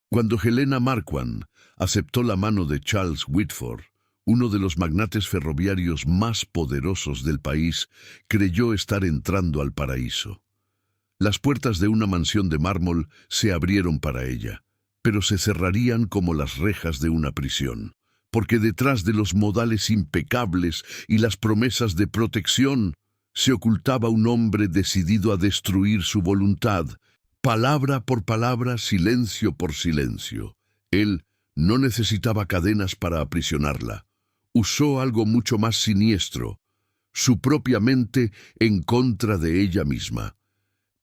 Cuando Helena Marquand aceptó la mano de Charles Whitford, uno de los magnates ferroviarios más poderosos del país, creyó estar entrando al paraíso. Las puertas de una mansión de mármol se abrieron para ella, pero se cerrarían como las rejas de una prisión, porque detrás de los modales impecables y las promesas de protección se ocultaba un hombre decidido a destruir su voluntad, palabra por palabra, silencio por silencio. Él no necesitaba cadenas para aprisionarla. Usó algo mucho más siniestro, su propia mente en contra de ella misma.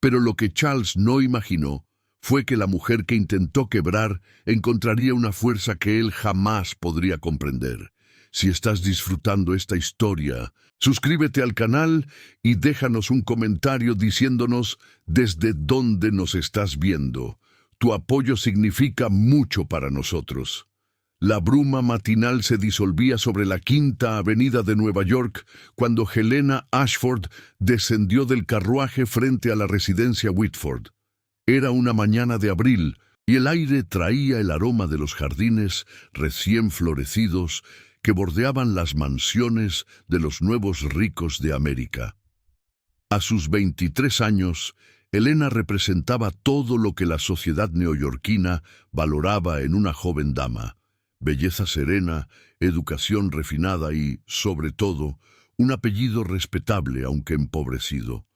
Pero lo que Charles no imaginó fue que la mujer que intentó quebrar encontraría una fuerza que él jamás podría comprender. Si estás disfrutando esta historia, suscríbete al canal y déjanos un comentario diciéndonos desde dónde nos estás viendo. Tu apoyo significa mucho para nosotros. La bruma matinal se disolvía sobre la Quinta Avenida de Nueva York cuando Helena Ashford descendió del carruaje frente a la residencia Whitford. Era una mañana de abril y el aire traía el aroma de los jardines recién florecidos que bordeaban las mansiones de los nuevos ricos de América. A sus 23 años, Helena representaba todo lo que la sociedad neoyorquina valoraba en una joven dama: belleza serena, educación refinada y, sobre todo, un apellido respetable aunque empobrecido.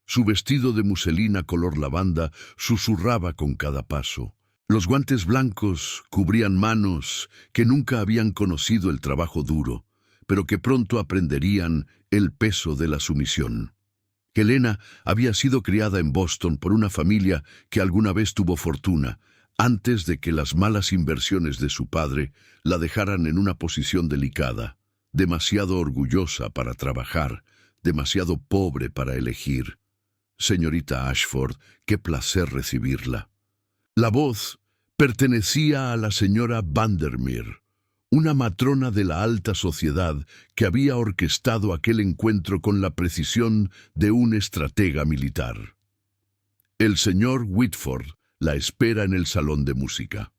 Su vestido de muselina color lavanda susurraba con cada paso. Los guantes blancos cubrían manos que nunca habían conocido el trabajo duro, pero que pronto aprenderían el peso de la sumisión. Helena había sido criada en Boston por una familia que alguna vez tuvo fortuna, antes de que las malas inversiones de su padre la dejaran en una posición delicada, demasiado orgullosa para trabajar, demasiado pobre para elegir. Señorita Ashford, qué placer recibirla. La voz pertenecía a la señora Vandermeer, una matrona de la alta sociedad que había orquestado aquel encuentro con la precisión de un estratega militar. El señor Whitford la espera en el salón de música.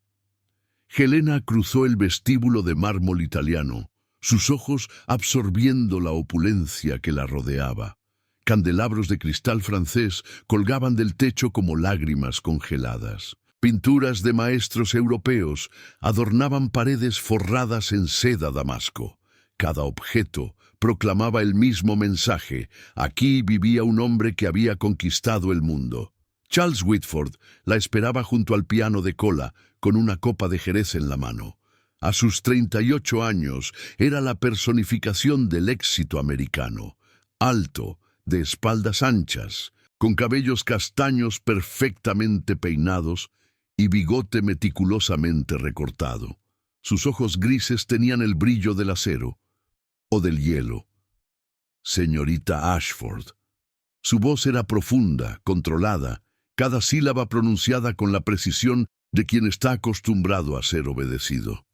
Helena cruzó el vestíbulo de mármol italiano, sus ojos absorbiendo la opulencia que la rodeaba. Candelabros de cristal francés colgaban del techo como lágrimas congeladas. Pinturas de maestros europeos adornaban paredes forradas en seda damasco. Cada objeto proclamaba el mismo mensaje: aquí vivía un hombre que había conquistado el mundo. Charles Whitford la esperaba junto al piano de cola, con una copa de jerez en la mano. A sus 38 años era la personificación del éxito americano. Alto, de espaldas anchas, con cabellos castaños perfectamente peinados y bigote meticulosamente recortado. Sus ojos grises tenían el brillo del acero o del hielo. Señorita Ashford. Su voz era profunda, controlada, cada sílaba pronunciada con la precisión de quien está acostumbrado a ser obedecido.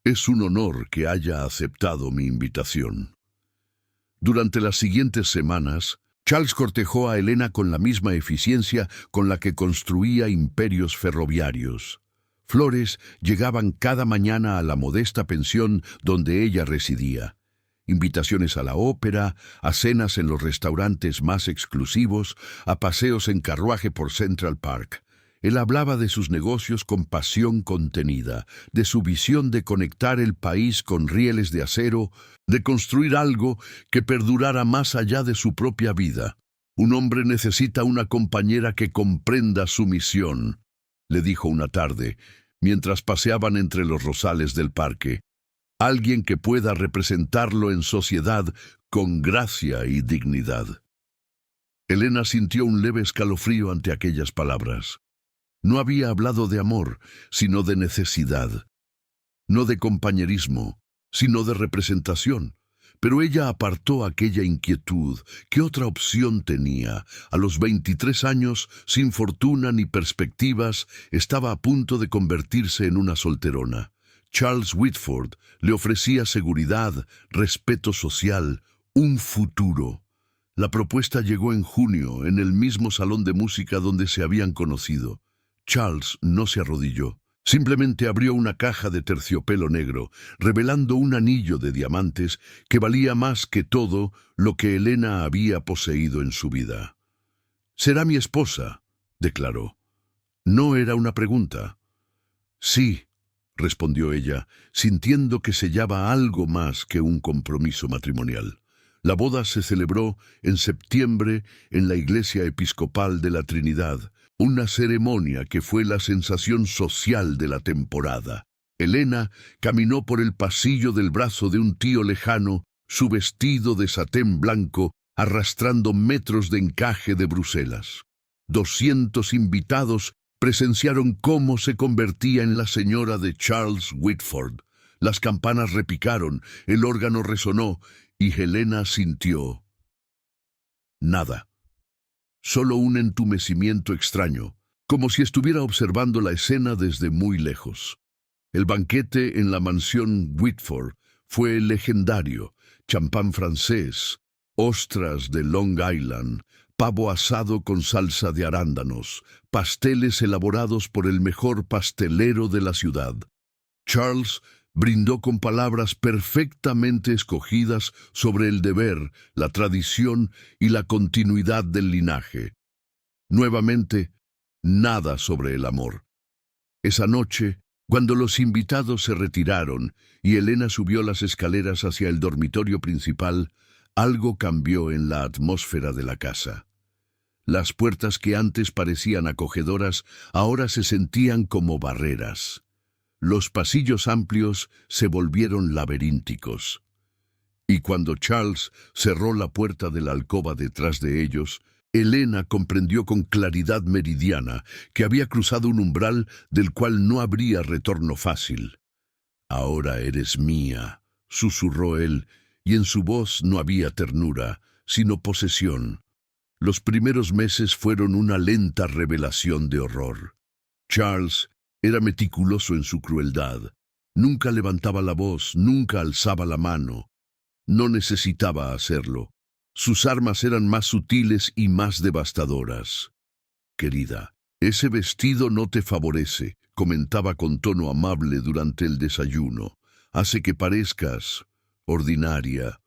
Es un honor que haya aceptado mi invitación. Durante las siguientes semanas, Charles cortejó a Helena con la misma eficiencia con la que construía imperios ferroviarios. Flores llegaban cada mañana a la modesta pensión donde ella residía. Invitaciones a la ópera, a cenas en los restaurantes más exclusivos, a paseos en carruaje por Central Park. Él hablaba de sus negocios con pasión contenida, de su visión de conectar el país con rieles de acero, de construir algo que perdurara más allá de su propia vida. Un hombre necesita una compañera que comprenda su misión, le dijo una tarde, mientras paseaban entre los rosales del parque. Alguien que pueda representarlo en sociedad con gracia y dignidad. Helena sintió un leve escalofrío ante aquellas palabras. No había hablado de amor, sino de necesidad. No de compañerismo, sino de representación. Pero ella apartó aquella inquietud. ¿Qué otra opción tenía? A los 23 años, sin fortuna ni perspectivas, estaba a punto de convertirse en una solterona. Charles Whitford le ofrecía seguridad, respeto social, un futuro. La propuesta llegó en junio, en el mismo salón de música donde se habían conocido. Charles no se arrodilló, Simplemente abrió una caja de terciopelo negro, revelando un anillo de diamantes que valía más que todo lo que Helena había poseído en su vida. «Será mi esposa», declaró. No era una pregunta. «Sí», respondió ella, sintiendo que sellaba algo más que un compromiso matrimonial. La boda se celebró en septiembre en la Iglesia Episcopal de la Trinidad, una ceremonia que fue la sensación social de la temporada. Helena caminó por el pasillo del brazo de un tío lejano, su vestido de satén blanco arrastrando metros de encaje de Bruselas. 200 invitados presenciaron cómo se convertía en la señora de Charles Whitford. Las campanas repicaron, el órgano resonó, y Helena sintió nada. Solo un entumecimiento extraño, como si estuviera observando la escena desde muy lejos. El banquete en la mansión Whitford fue legendario: champán francés, ostras de Long Island, pavo asado con salsa de arándanos, pasteles elaborados por el mejor pastelero de la ciudad. Charles brindó con palabras perfectamente escogidas sobre el deber, la tradición y la continuidad del linaje. Nuevamente, nada sobre el amor. Esa noche, cuando los invitados se retiraron y Helena subió las escaleras hacia el dormitorio principal, algo cambió en la atmósfera de la casa. Las puertas que antes parecían acogedoras ahora se sentían como barreras. Los pasillos amplios se volvieron laberínticos. Y cuando Charles cerró la puerta de la alcoba detrás de ellos, Helena comprendió con claridad meridiana que había cruzado un umbral del cual no habría retorno fácil. «Ahora eres mía», susurró él, y en su voz no había ternura, sino posesión. Los primeros meses fueron una lenta revelación de horror. Charles era meticuloso en su crueldad. Nunca levantaba la voz, nunca alzaba la mano. No necesitaba hacerlo. Sus armas eran más sutiles y más devastadoras. «Querida, ese vestido no te favorece», comentaba con tono amable durante el desayuno. «Hace que parezcas ordinaria».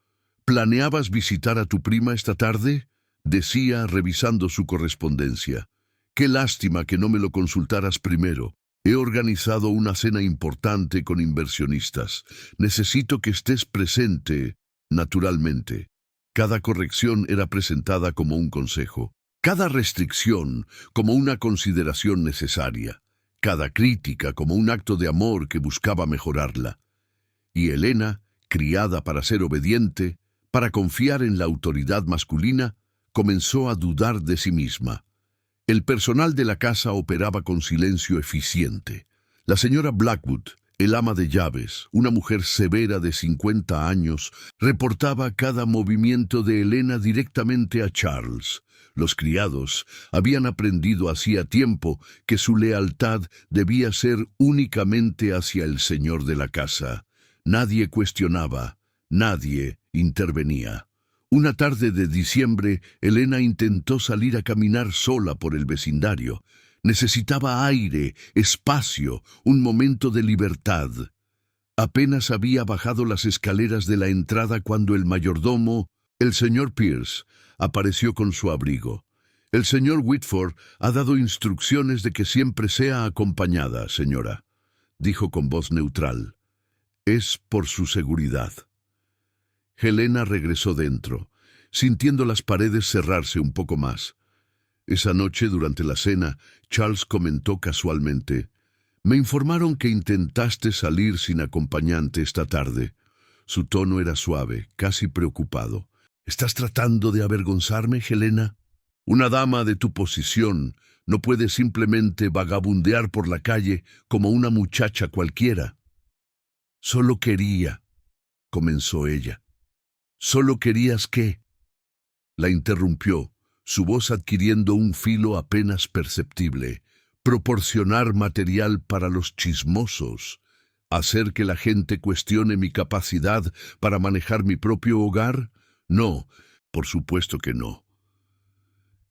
«¿Planeabas visitar a tu prima esta tarde?», decía revisando su correspondencia. «Qué lástima que no me lo consultaras primero. He organizado una cena importante con inversionistas. Necesito que estés presente, naturalmente». Cada corrección era presentada como un consejo, cada restricción como una consideración necesaria, cada crítica como un acto de amor que buscaba mejorarla. Y Helena, criada para ser obediente, para confiar en la autoridad masculina, comenzó a dudar de sí misma. El personal de la casa operaba con silencio eficiente. La señora Blackwood, el ama de llaves, una mujer severa de 50 años, reportaba cada movimiento de Helena directamente a Charles. Los criados habían aprendido hacía tiempo que su lealtad debía ser únicamente hacia el señor de la casa. Nadie cuestionaba, nadie intervenía. Una tarde de diciembre, Helena intentó salir a caminar sola por el vecindario. Necesitaba aire, espacio, un momento de libertad. Apenas había bajado las escaleras de la entrada cuando el mayordomo, el señor Pierce, apareció con su abrigo. «El señor Whitford ha dado instrucciones de que siempre sea acompañada, señora», dijo con voz neutral. «Es por su seguridad». Helena regresó dentro, sintiendo las paredes cerrarse un poco más. Esa noche, durante la cena, Charles comentó casualmente: «Me informaron que intentaste salir sin acompañante esta tarde». Su tono era suave, casi preocupado. «¿Estás tratando de avergonzarme, Helena? Una dama de tu posición no puede simplemente vagabundear por la calle como una muchacha cualquiera». «Solo quería», comenzó ella. «¿Solo querías qué?», la interrumpió, su voz adquiriendo un filo apenas perceptible. «Proporcionar material para los chismosos, hacer que la gente cuestione mi capacidad para manejar mi propio hogar. No, por supuesto que no».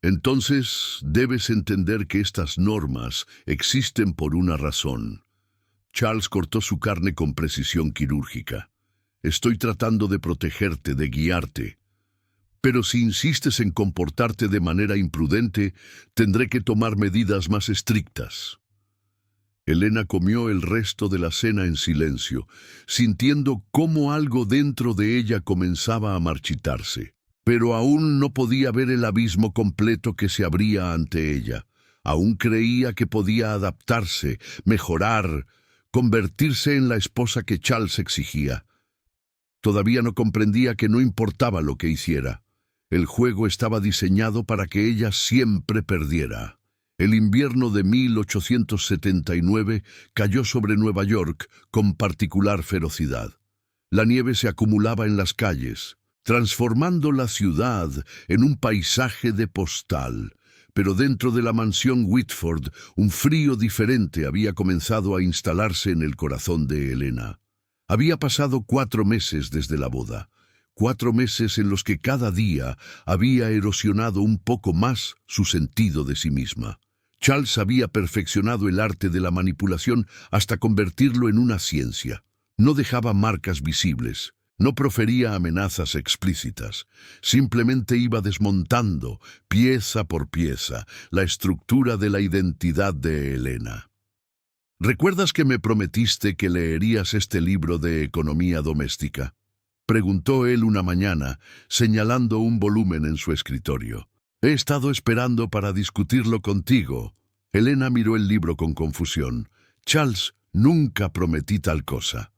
«Entonces debes entender que estas normas existen por una razón. Charles cortó su carne con precisión quirúrgica. Estoy tratando de protegerte, de guiarte. Pero si insistes en comportarte de manera imprudente, tendré que tomar medidas más estrictas. Elena comió el resto de la cena en silencio, sintiendo cómo algo dentro de ella comenzaba a marchitarse. Pero aún no podía ver el abismo completo que se abría ante ella. Aún creía que podía adaptarse, mejorar, convertirse en la esposa que Charles exigía. Todavía no comprendía que no importaba lo que hiciera. El juego estaba diseñado para que ella siempre perdiera. El invierno de 1879 cayó sobre Nueva York con particular ferocidad. La nieve se acumulaba en las calles, transformando la ciudad en un paisaje de postal. Pero dentro de la mansión Whitford, un frío diferente había comenzado a instalarse en el corazón de Elena. Había pasado 4 meses desde la boda. 4 meses en los que cada día había erosionado un poco más su sentido de sí misma. Charles había perfeccionado el arte de la manipulación hasta convertirlo en una ciencia. No dejaba marcas visibles, no profería amenazas explícitas. Simplemente iba desmontando, pieza por pieza, la estructura de la identidad de Elena. ¿Recuerdas que me prometiste que leerías este libro de economía doméstica?, preguntó él una mañana, señalando un volumen en su escritorio. He estado esperando para discutirlo contigo. Elena miró el libro con confusión. Charles, nunca prometí tal cosa.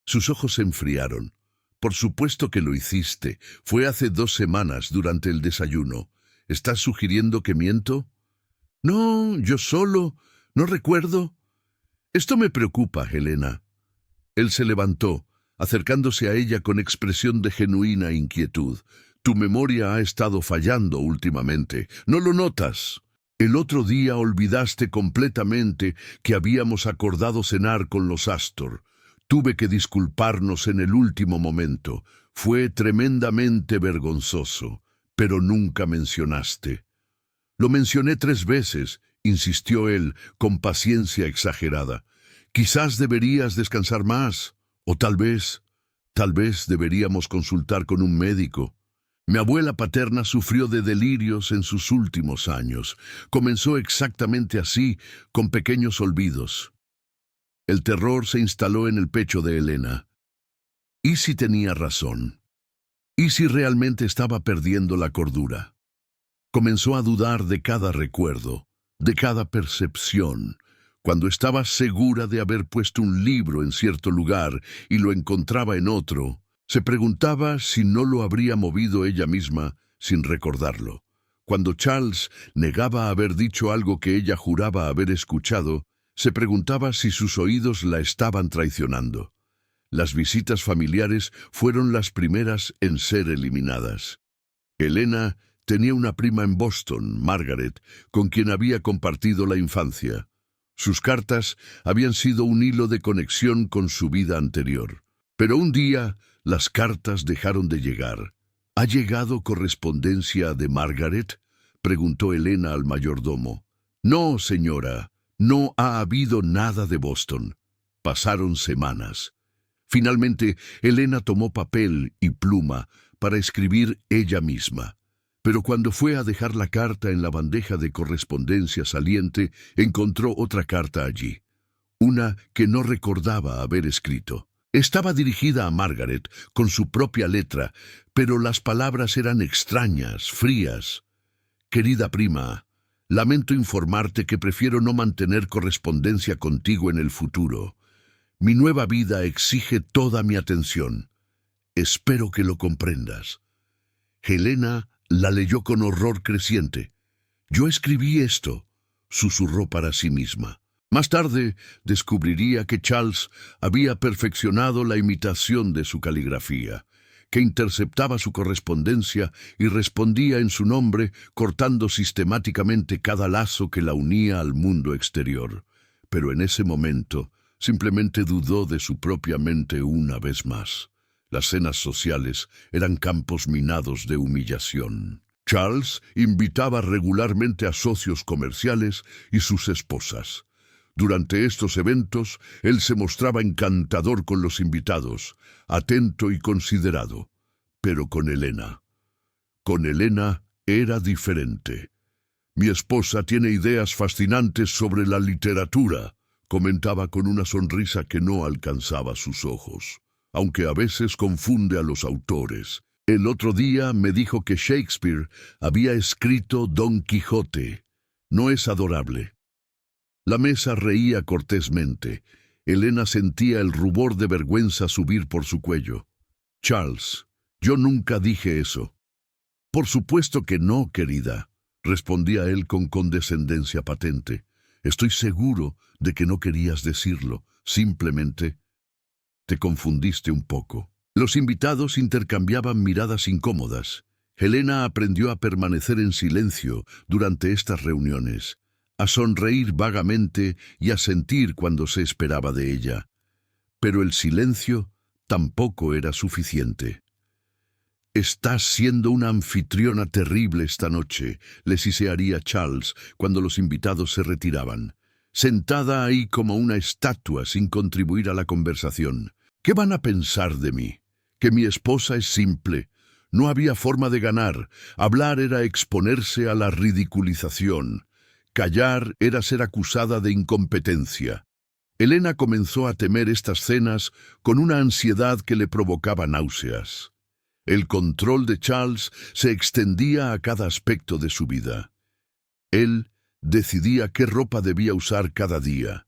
Sus ojos se enfriaron. Por supuesto que lo hiciste. Fue hace 2 semanas durante el desayuno. ¿Estás sugiriendo que miento? No, yo solo. No recuerdo. Esto me preocupa, Elena. Él se levantó, acercándose a ella con expresión de genuina inquietud. Tu memoria ha estado fallando últimamente. ¿No lo notas? El otro día olvidaste completamente que habíamos acordado cenar con los Astor. Tuve que disculparnos en el último momento. Fue tremendamente vergonzoso, pero nunca mencionaste. Lo mencioné 3 veces, insistió él, con paciencia exagerada. Quizás deberías descansar más. O tal vez deberíamos consultar con un médico. Mi abuela paterna sufrió de delirios en sus últimos años. Comenzó exactamente así, con pequeños olvidos. El terror se instaló en el pecho de Elena. ¿Y si tenía razón? ¿Y si realmente estaba perdiendo la cordura? Comenzó a dudar de cada recuerdo, de cada percepción. Cuando estaba segura de haber puesto un libro en cierto lugar y lo encontraba en otro, se preguntaba si no lo habría movido ella misma sin recordarlo. Cuando Charles negaba haber dicho algo que ella juraba haber escuchado, se preguntaba si sus oídos la estaban traicionando. Las visitas familiares fueron las primeras en ser eliminadas. Elena tenía una prima en Boston, Margaret, con quien había compartido la infancia. Sus cartas habían sido un hilo de conexión con su vida anterior. Pero un día, las cartas dejaron de llegar. ¿Ha llegado correspondencia de Margaret?, preguntó Elena al mayordomo. No, señora, no ha habido nada de Boston. Pasaron semanas. Finalmente, Elena tomó papel y pluma para escribir ella misma. Pero cuando fue a dejar la carta en la bandeja de correspondencia saliente, encontró otra carta allí. Una que no recordaba haber escrito. Estaba dirigida a Margaret, con su propia letra, pero las palabras eran extrañas, frías. Querida prima, lamento informarte que prefiero no mantener correspondencia contigo en el futuro. Mi nueva vida exige toda mi atención. Espero que lo comprendas. Helena la leyó con horror creciente. Yo escribí esto, susurró para sí misma. Más tarde descubriría que Charles había perfeccionado la imitación de su caligrafía, que interceptaba su correspondencia y respondía en su nombre, cortando sistemáticamente cada lazo que la unía al mundo exterior. Pero en ese momento simplemente dudó de su propia mente una vez más. Las cenas sociales eran campos minados de humillación. Charles invitaba regularmente a socios comerciales y sus esposas. Durante estos eventos, él se mostraba encantador con los invitados, atento y considerado. Pero con Elena era diferente. Mi esposa tiene ideas fascinantes sobre la literatura, comentaba con una sonrisa que no alcanzaba sus ojos, aunque a veces confunde a los autores. El otro día me dijo que Shakespeare había escrito Don Quijote. ¿No es adorable? La mesa reía cortésmente. Elena sentía el rubor de vergüenza subir por su cuello. Charles, yo nunca dije eso. Por supuesto que no, querida, respondía él con condescendencia patente. Estoy seguro de que no querías decirlo. Simplemente te confundiste un poco. Los invitados intercambiaban miradas incómodas. Helena aprendió a permanecer en silencio durante estas reuniones, a sonreír vagamente y a sentir cuando se esperaba de ella. Pero el silencio tampoco era suficiente. «Estás siendo una anfitriona terrible esta noche», le sisearía Charles cuando los invitados se retiraban. «Sentada ahí como una estatua sin contribuir a la conversación. ¿Qué van a pensar de mí? Que mi esposa es simple. No había forma de ganar. Hablar era exponerse a la ridiculización. Callar era ser acusada de incompetencia». Elena comenzó a temer estas cenas con una ansiedad que le provocaba náuseas. El control de Charles se extendía a cada aspecto de su vida. Él decidía qué ropa debía usar cada día,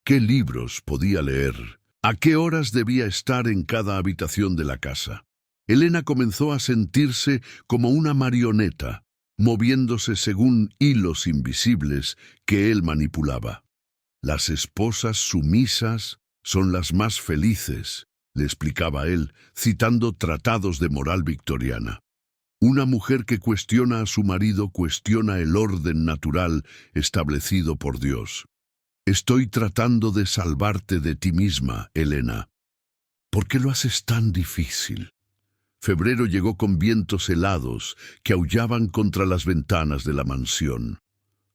qué libros podía leer, a qué horas debía estar en cada habitación de la casa. Elena comenzó a sentirse como una marioneta, moviéndose según hilos invisibles que él manipulaba. Las esposas sumisas son las más felices, le explicaba él, citando tratados de moral victoriana. Una mujer que cuestiona a su marido cuestiona el orden natural establecido por Dios. Estoy tratando de salvarte de ti misma, Elena. ¿Por qué lo haces tan difícil? Febrero llegó con vientos helados que aullaban contra las ventanas de la mansión.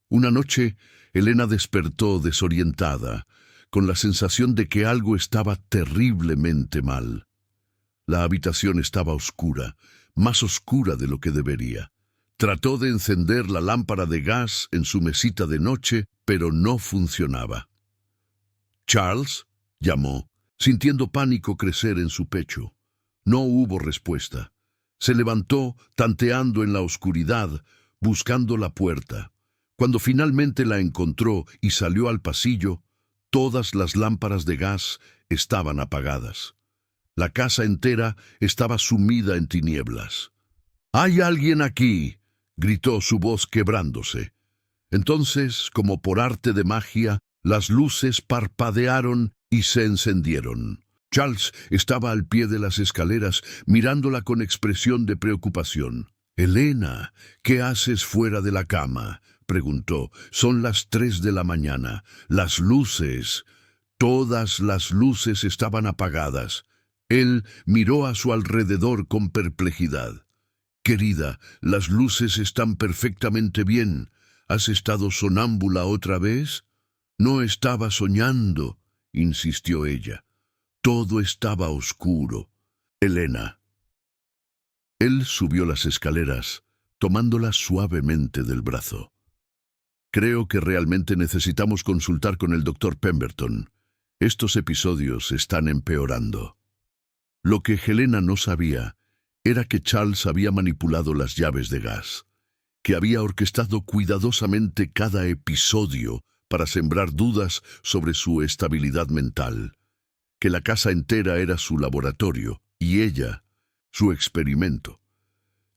Una noche, Elena despertó desorientada, con la sensación de que algo estaba terriblemente mal. La habitación estaba oscura, más oscura de lo que debería. Trató de encender la lámpara de gas en su mesita de noche, pero no funcionaba. «Charles», llamó, sintiendo pánico crecer en su pecho. No hubo respuesta. Se levantó, tanteando en la oscuridad, buscando la puerta. Cuando finalmente la encontró y salió al pasillo, todas las lámparas de gas estaban apagadas. La casa entera estaba sumida en tinieblas. «¡Hay alguien aquí!», gritó su voz quebrándose. Entonces, como por arte de magia, las luces parpadearon y se encendieron. Charles estaba al pie de las escaleras, mirándola con expresión de preocupación. «Elena, ¿qué haces fuera de la cama?», preguntó. «Son las 3 de la mañana. Las luces, todas las luces estaban apagadas». Él miró a su alrededor con perplejidad. «Querida, las luces están perfectamente bien. ¿Has estado sonámbula otra vez?» «No estaba soñando», insistió ella. «Todo estaba oscuro. Elena». Él subió las escaleras, tomándola suavemente del brazo. «Creo que realmente necesitamos consultar con el doctor Pemberton. Estos episodios están empeorando». Lo que Helena no sabía era que Charles había manipulado las llaves de gas, que había orquestado cuidadosamente cada episodio para sembrar dudas sobre su estabilidad mental, que la casa entera era su laboratorio y ella, su experimento.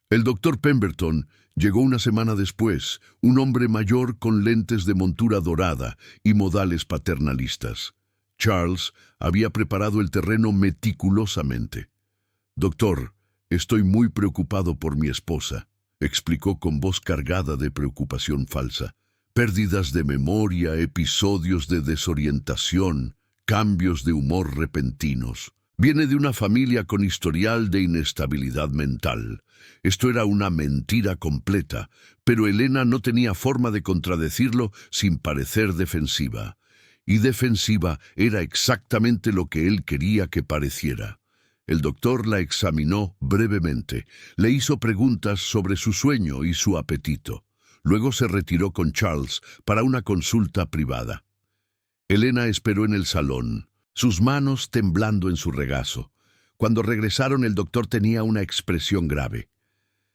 El doctor Pemberton llegó una semana después, un hombre mayor con lentes de montura dorada y modales paternalistas. Charles había preparado el terreno meticulosamente. «Doctor, estoy muy preocupado por mi esposa», explicó con voz cargada de preocupación falsa. «Pérdidas de memoria, episodios de desorientación, cambios de humor repentinos. Viene de una familia con historial de inestabilidad mental». Esto era una mentira completa, pero Elena no tenía forma de contradecirlo sin parecer defensiva. y defensiva era exactamente lo que él quería que pareciera. El doctor la examinó brevemente, le hizo preguntas sobre su sueño y su apetito. Luego se retiró con Charles para una consulta privada. Helena esperó en el salón, sus manos temblando en su regazo. Cuando regresaron, el doctor tenía una expresión grave.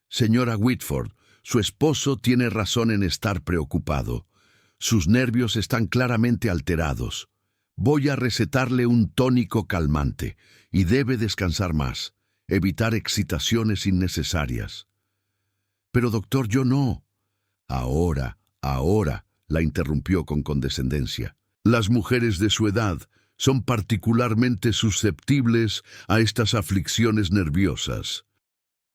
«Señora Whitford, su esposo tiene razón en estar preocupado. Sus nervios están claramente alterados. Voy a recetarle un tónico calmante y debe descansar más, evitar excitaciones innecesarias». «Pero doctor, yo no». Ahora, la interrumpió con condescendencia. «Las mujeres de su edad son particularmente susceptibles a estas aflicciones nerviosas.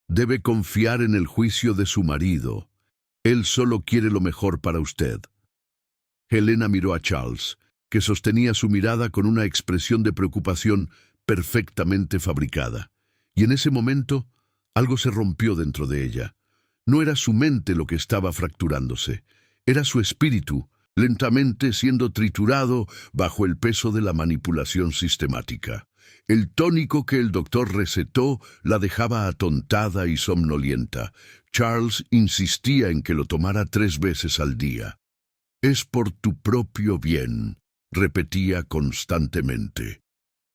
Debe confiar en el juicio de su marido. Él solo quiere lo mejor para usted». Helena miró a Charles, que sostenía su mirada con una expresión de preocupación perfectamente fabricada. Y en ese momento, algo se rompió dentro de ella. No era su mente lo que estaba fracturándose, era su espíritu, lentamente siendo triturado bajo el peso de la manipulación sistemática. El tónico que el doctor recetó la dejaba atontada y somnolienta. Charles insistía en que lo tomara 3 veces al día. «Es por tu propio bien», repetía constantemente.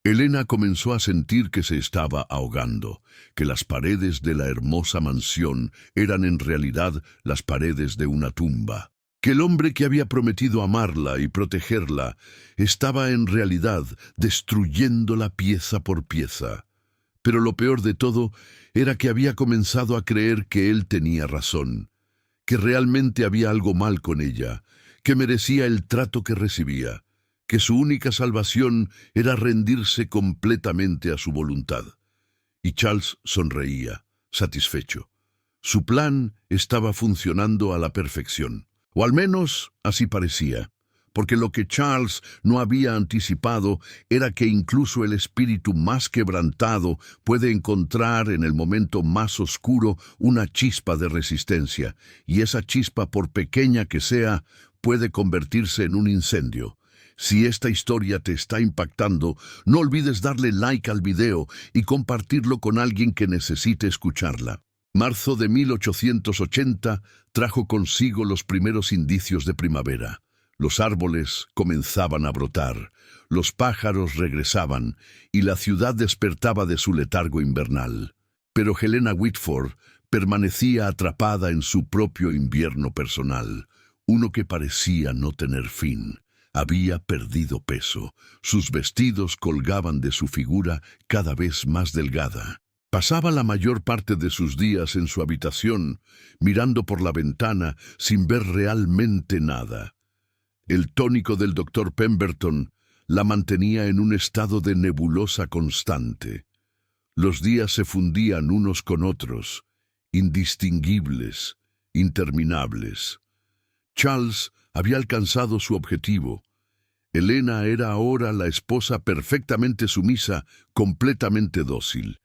Helena comenzó a sentir que se estaba ahogando, que las paredes de la hermosa mansión eran en realidad las paredes de una tumba, que el hombre que había prometido amarla y protegerla estaba en realidad destruyéndola pieza por pieza. Pero lo peor de todo era que había comenzado a creer que él tenía razón, que realmente había algo mal con ella, que merecía el trato que recibía, que su única salvación era rendirse completamente a su voluntad. Y Charles sonreía, satisfecho. Su plan estaba funcionando a la perfección, o al menos así parecía, porque lo que Charles no había anticipado era que incluso el espíritu más quebrantado puede encontrar en el momento más oscuro una chispa de resistencia, y esa chispa, por pequeña que sea, puede convertirse en un incendio. Si esta historia te está impactando, no olvides darle like al video y compartirlo con alguien que necesite escucharla. Marzo de 1880 trajo consigo los primeros indicios de primavera. Los árboles comenzaban a brotar, los pájaros regresaban y la ciudad despertaba de su letargo invernal. Pero Helena Whitford permanecía atrapada en su propio invierno personal, uno que parecía no tener fin. Había perdido peso, sus vestidos colgaban de su figura cada vez más delgada. Pasaba la mayor parte de sus días en su habitación, mirando por la ventana sin ver realmente nada. El tónico del doctor Pemberton la mantenía en un estado de nebulosa constante. Los días se fundían unos con otros, indistinguibles, interminables. Charles había alcanzado su objetivo. Helena era ahora la esposa perfectamente sumisa, completamente dócil.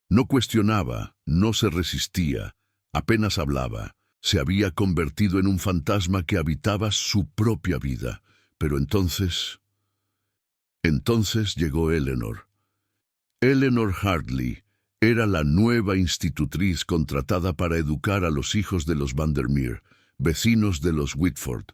No cuestionaba, no se resistía, apenas hablaba. Se había convertido en un fantasma que habitaba su propia vida. Pero entonces llegó Eleanor. Eleanor Hartley era la nueva institutriz contratada para educar a los hijos de los Vandermeer, vecinos de los Whitford.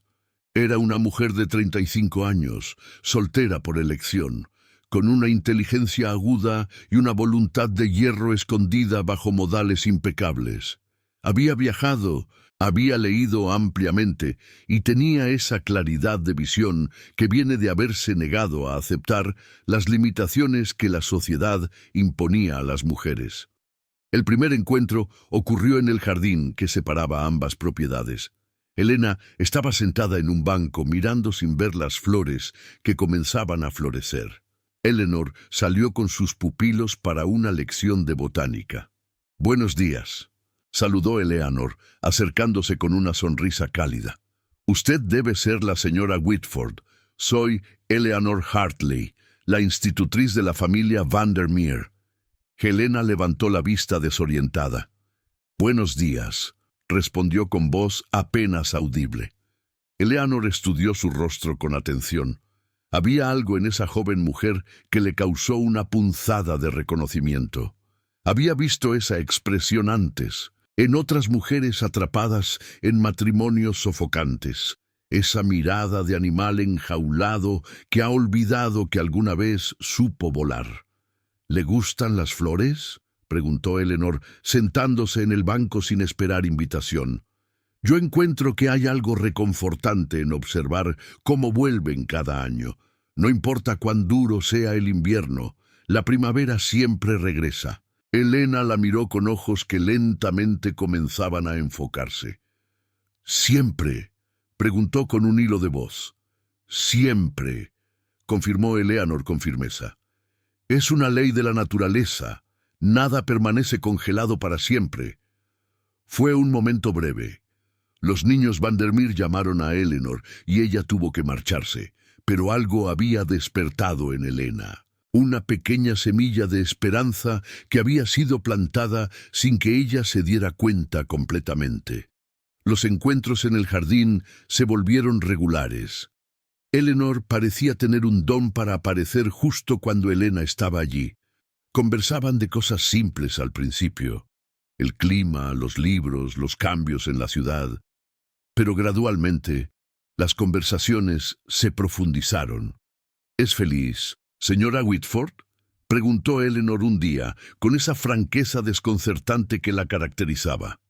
Era una mujer de 35 años, soltera por elección, con una inteligencia aguda y una voluntad de hierro escondida bajo modales impecables. Había viajado, había leído ampliamente y tenía esa claridad de visión que viene de haberse negado a aceptar las limitaciones que la sociedad imponía a las mujeres. El primer encuentro ocurrió en el jardín que separaba ambas propiedades. Helena estaba sentada en un banco mirando sin ver las flores que comenzaban a florecer. Eleanor salió con sus pupilos para una lección de botánica. «Buenos días», saludó Eleanor, acercándose con una sonrisa cálida. «Usted debe ser la señora Whitford. Soy Eleanor Hartley, la institutriz de la familia Vandermeer». Helena levantó la vista desorientada. «Buenos días», respondió con voz apenas audible. Eleanor estudió su rostro con atención. Había algo en esa joven mujer que le causó una punzada de reconocimiento. Había visto esa expresión antes, en otras mujeres atrapadas en matrimonios sofocantes. Esa mirada de animal enjaulado que ha olvidado que alguna vez supo volar. ¿Le gustan las flores?, preguntó Eleanor, sentándose en el banco sin esperar invitación. Yo encuentro que hay algo reconfortante en observar cómo vuelven cada año. No importa cuán duro sea el invierno, la primavera siempre regresa. Elena la miró con ojos que lentamente comenzaban a enfocarse. «¿Siempre?», preguntó con un hilo de voz. «Siempre», confirmó Eleanor con firmeza. «Es una ley de la naturaleza. Nada permanece congelado para siempre». Fue un momento breve. Los niños Vandermeer llamaron a Eleanor y ella tuvo que marcharse, pero algo había despertado en Elena. Una pequeña semilla de esperanza que había sido plantada sin que ella se diera cuenta completamente. Los encuentros en el jardín se volvieron regulares. Eleanor parecía tener un don para aparecer justo cuando Elena estaba allí. Conversaban de cosas simples al principio: el clima, los libros, los cambios en la ciudad. Pero gradualmente, las conversaciones se profundizaron. «¿Es feliz, señora Whitford?», preguntó Eleanor un día, con esa franqueza desconcertante que la caracterizaba.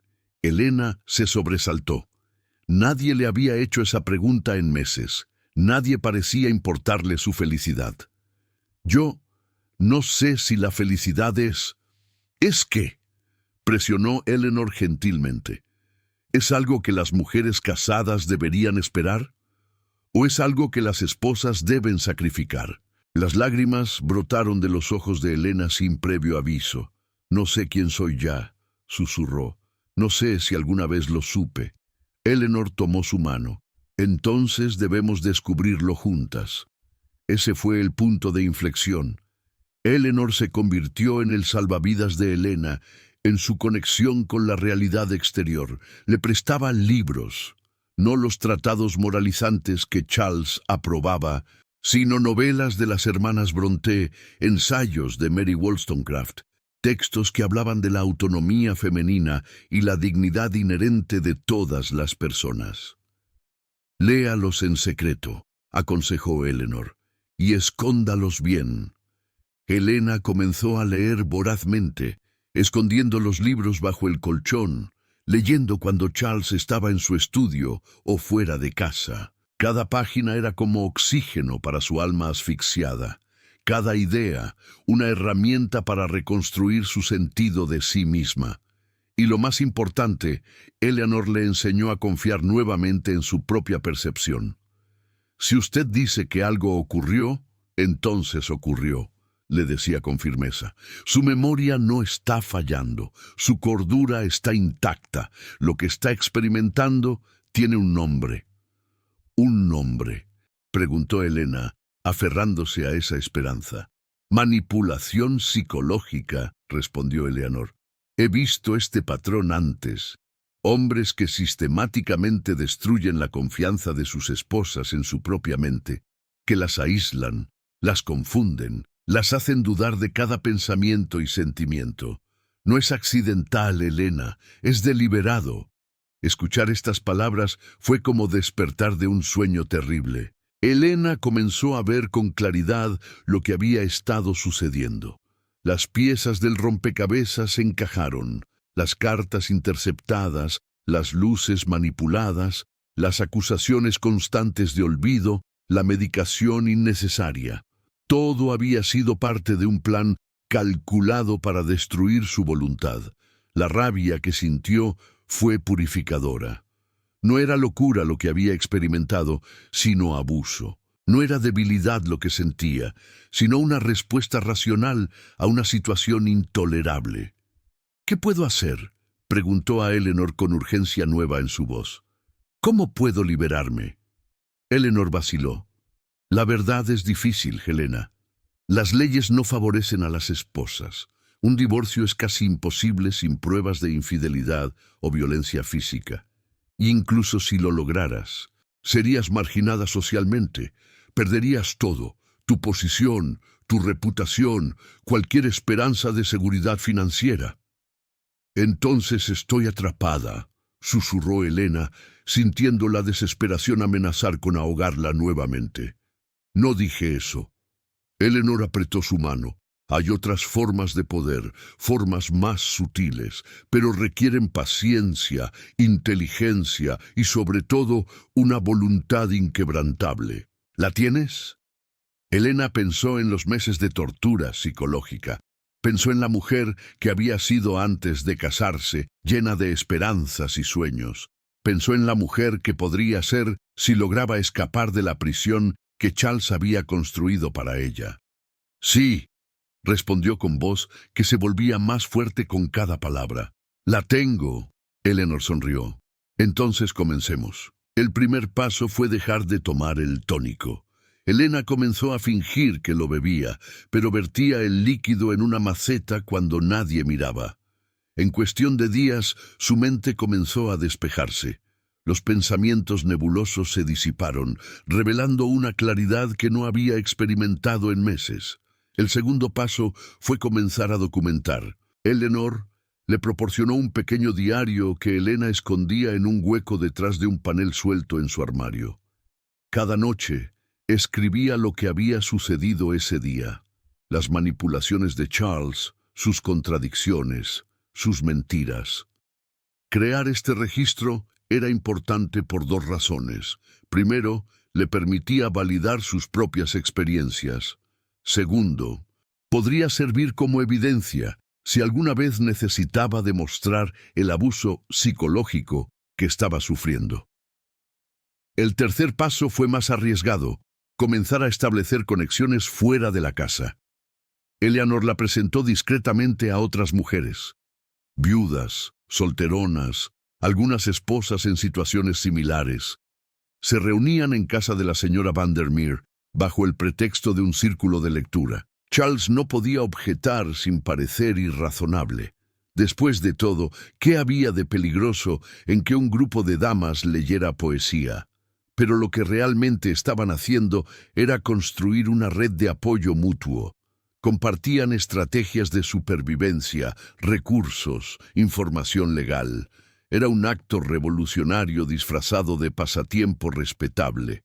Elena se sobresaltó. Nadie le había hecho esa pregunta en meses. Nadie parecía importarle su felicidad. «Yo no sé si la felicidad es...» «¿Es qué?», presionó Eleanor gentilmente. ¿Es algo que las mujeres casadas deberían esperar? ¿O es algo que las esposas deben sacrificar? Las lágrimas brotaron de los ojos de Elena sin previo aviso. «No sé quién soy ya», susurró. «No sé si alguna vez lo supe». Eleanor tomó su mano. «Entonces debemos descubrirlo juntas». Ese fue el punto de inflexión. Eleanor se convirtió en el salvavidas de Elena, en su conexión con la realidad exterior. Le prestaba libros, no los tratados moralizantes que Charles aprobaba, sino novelas de las hermanas Brontë, ensayos de Mary Wollstonecraft, textos que hablaban de la autonomía femenina y la dignidad inherente de todas las personas. «Léalos en secreto», aconsejó Eleanor, «y escóndalos bien». Elena comenzó a leer vorazmente, escondiendo los libros bajo el colchón, leyendo cuando Charles estaba en su estudio o fuera de casa. Cada página era como oxígeno para su alma asfixiada. Cada idea, una herramienta para reconstruir su sentido de sí misma. Y lo más importante, Eleanor le enseñó a confiar nuevamente en su propia percepción. «Si usted dice que algo ocurrió, entonces ocurrió», le decía con firmeza. «Su memoria no está fallando, su cordura está intacta. Lo que está experimentando tiene un nombre». «¿Un nombre?», preguntó Elena, aferrándose a esa esperanza. «Manipulación psicológica», respondió Eleanor. «He visto este patrón antes. Hombres que sistemáticamente destruyen la confianza de sus esposas en su propia mente, que las aíslan, las confunden, las hacen dudar de cada pensamiento y sentimiento. No es accidental, Elena, es deliberado». Escuchar estas palabras fue como despertar de un sueño terrible. Elena comenzó a ver con claridad lo que había estado sucediendo. Las piezas del rompecabezas se encajaron, las cartas interceptadas, las luces manipuladas, las acusaciones constantes de olvido, la medicación innecesaria. Todo había sido parte de un plan calculado para destruir su voluntad. La rabia que sintió fue purificadora. No era locura lo que había experimentado, sino abuso. No era debilidad lo que sentía, sino una respuesta racional a una situación intolerable. «¿Qué puedo hacer?», preguntó a Eleanor con urgencia nueva en su voz. «¿Cómo puedo liberarme?». Eleanor vaciló. «La verdad es difícil, Helena. Las leyes no favorecen a las esposas. Un divorcio es casi imposible sin pruebas de infidelidad o violencia física. Incluso si lo lograras, serías marginada socialmente. Perderías todo, tu posición, tu reputación, cualquier esperanza de seguridad financiera. Entonces estoy atrapada, susurró Elena, sintiendo la desesperación amenazar con ahogarla nuevamente. No dije eso. Eleanor apretó su mano. Hay otras formas de poder, formas más sutiles, pero requieren paciencia, inteligencia y sobre todo una voluntad inquebrantable. ¿La tienes? Elena pensó en los meses de tortura psicológica. Pensó en la mujer que había sido antes de casarse, llena de esperanzas y sueños. Pensó en la mujer que podría ser si lograba escapar de la prisión que Charles había construido para ella. Sí, respondió con voz que se volvía más fuerte con cada palabra. La tengo. Eleanor sonrió. Entonces comencemos. El primer paso fue dejar de tomar el tónico. Elena comenzó a fingir que lo bebía, pero vertía el líquido en una maceta cuando nadie miraba. En cuestión de días, su mente comenzó a despejarse. Los pensamientos nebulosos se disiparon, revelando una claridad que no había experimentado en meses. El segundo paso fue comenzar a documentar. Eleanor le proporcionó un pequeño diario que Elena escondía en un hueco detrás de un panel suelto en su armario. Cada noche escribía lo que había sucedido ese día, las manipulaciones de Charles, sus contradicciones, sus mentiras. Crear este registro era importante por dos razones. Primero, le permitía validar sus propias experiencias. Segundo, podría servir como evidencia si alguna vez necesitaba demostrar el abuso psicológico que estaba sufriendo. El tercer paso fue más arriesgado, comenzar a establecer conexiones fuera de la casa. Eleanor la presentó discretamente a otras mujeres, viudas, solteronas, algunas esposas en situaciones similares. Se reunían en casa de la señora Vandermeer bajo el pretexto de un círculo de lectura. Charles no podía objetar sin parecer irrazonable. Después de todo, ¿qué había de peligroso en que un grupo de damas leyera poesía? Pero lo que realmente estaban haciendo era construir una red de apoyo mutuo. Compartían estrategias de supervivencia, recursos, información legal. Era un acto revolucionario disfrazado de pasatiempo respetable.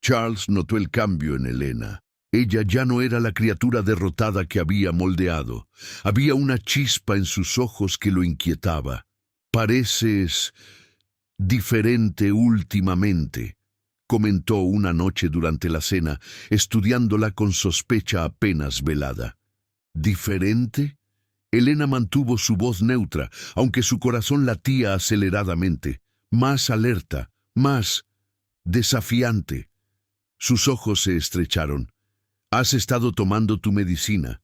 Charles notó el cambio en Elena. Ella ya no era la criatura derrotada que había moldeado. Había una chispa en sus ojos que lo inquietaba. «Pareces diferente últimamente», comentó una noche durante la cena, estudiándola con sospecha apenas velada. ¿Diferente? Elena mantuvo su voz neutra, aunque su corazón latía aceleradamente, más alerta, más desafiante. Sus ojos se estrecharon. «¿Has estado tomando tu medicina?»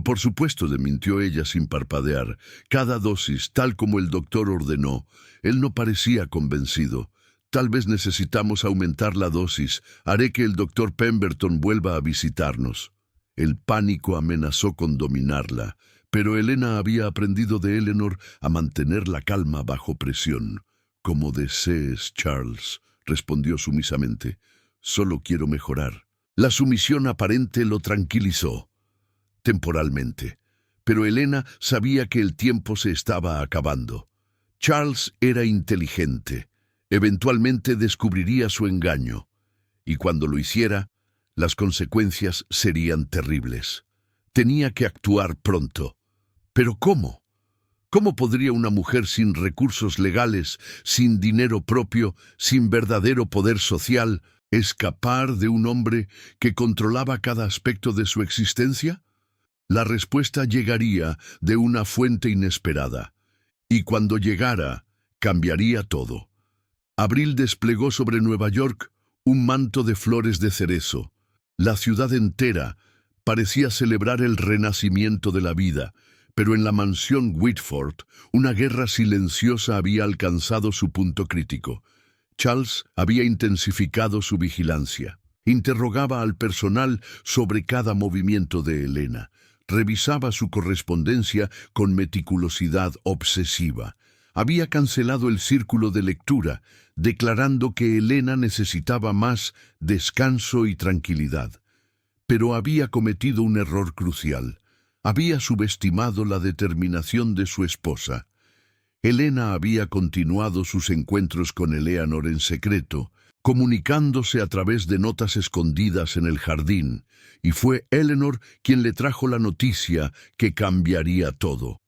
Por supuesto, le mintió ella sin parpadear. Cada dosis, tal como el doctor ordenó. Él no parecía convencido. «Tal vez necesitamos aumentar la dosis. Haré que el doctor Pemberton vuelva a visitarnos». El pánico amenazó con dominarla, pero Elena había aprendido de Eleanor a mantener la calma bajo presión. «Como desees, Charles», respondió sumisamente. «Solo quiero mejorar». La sumisión aparente lo tranquilizó, temporalmente, pero Elena sabía que el tiempo se estaba acabando. Charles era inteligente. Eventualmente descubriría su engaño, y cuando lo hiciera, las consecuencias serían terribles. Tenía que actuar pronto. ¿Pero cómo? ¿Cómo podría una mujer sin recursos legales, sin dinero propio, sin verdadero poder social, escapar de un hombre que controlaba cada aspecto de su existencia? La respuesta llegaría de una fuente inesperada, y cuando llegara, cambiaría todo. Abril desplegó sobre Nueva York un manto de flores de cerezo. La ciudad entera parecía celebrar el renacimiento de la vida, pero en la mansión Whitford, una guerra silenciosa había alcanzado su punto crítico. Charles había intensificado su vigilancia. Interrogaba al personal sobre cada movimiento de Elena. Revisaba su correspondencia con meticulosidad obsesiva. Había cancelado el círculo de lectura, declarando que Elena necesitaba más descanso y tranquilidad. Pero había cometido un error crucial. Había subestimado la determinación de su esposa. Elena había continuado sus encuentros con Eleanor en secreto, comunicándose a través de notas escondidas en el jardín, y fue Eleanor quien le trajo la noticia que cambiaría todo.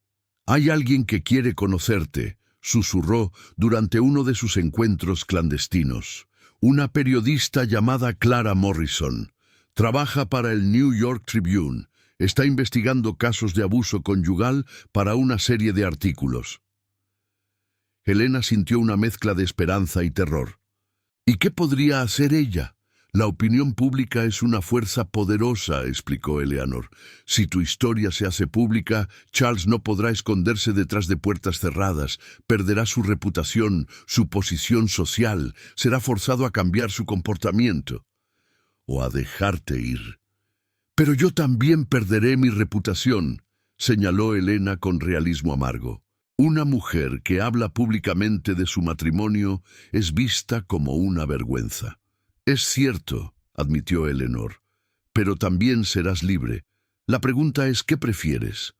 «Hay alguien que quiere conocerte», susurró durante uno de sus encuentros clandestinos. «Una periodista llamada Clara Morrison. Trabaja para el New York Tribune. Está investigando casos de abuso conyugal para una serie de artículos». Elena sintió una mezcla de esperanza y terror. ¿Y qué podría hacer ella? La opinión pública es una fuerza poderosa, explicó Eleanor. Si tu historia se hace pública, Charles no podrá esconderse detrás de puertas cerradas, perderá su reputación, su posición social, será forzado a cambiar su comportamiento o a dejarte ir. Pero yo también perderé mi reputación, señaló Elena con realismo amargo. Una mujer que habla públicamente de su matrimonio es vista como una vergüenza. Es cierto, admitió Eleanor, pero también serás libre. La pregunta es, ¿qué prefieres?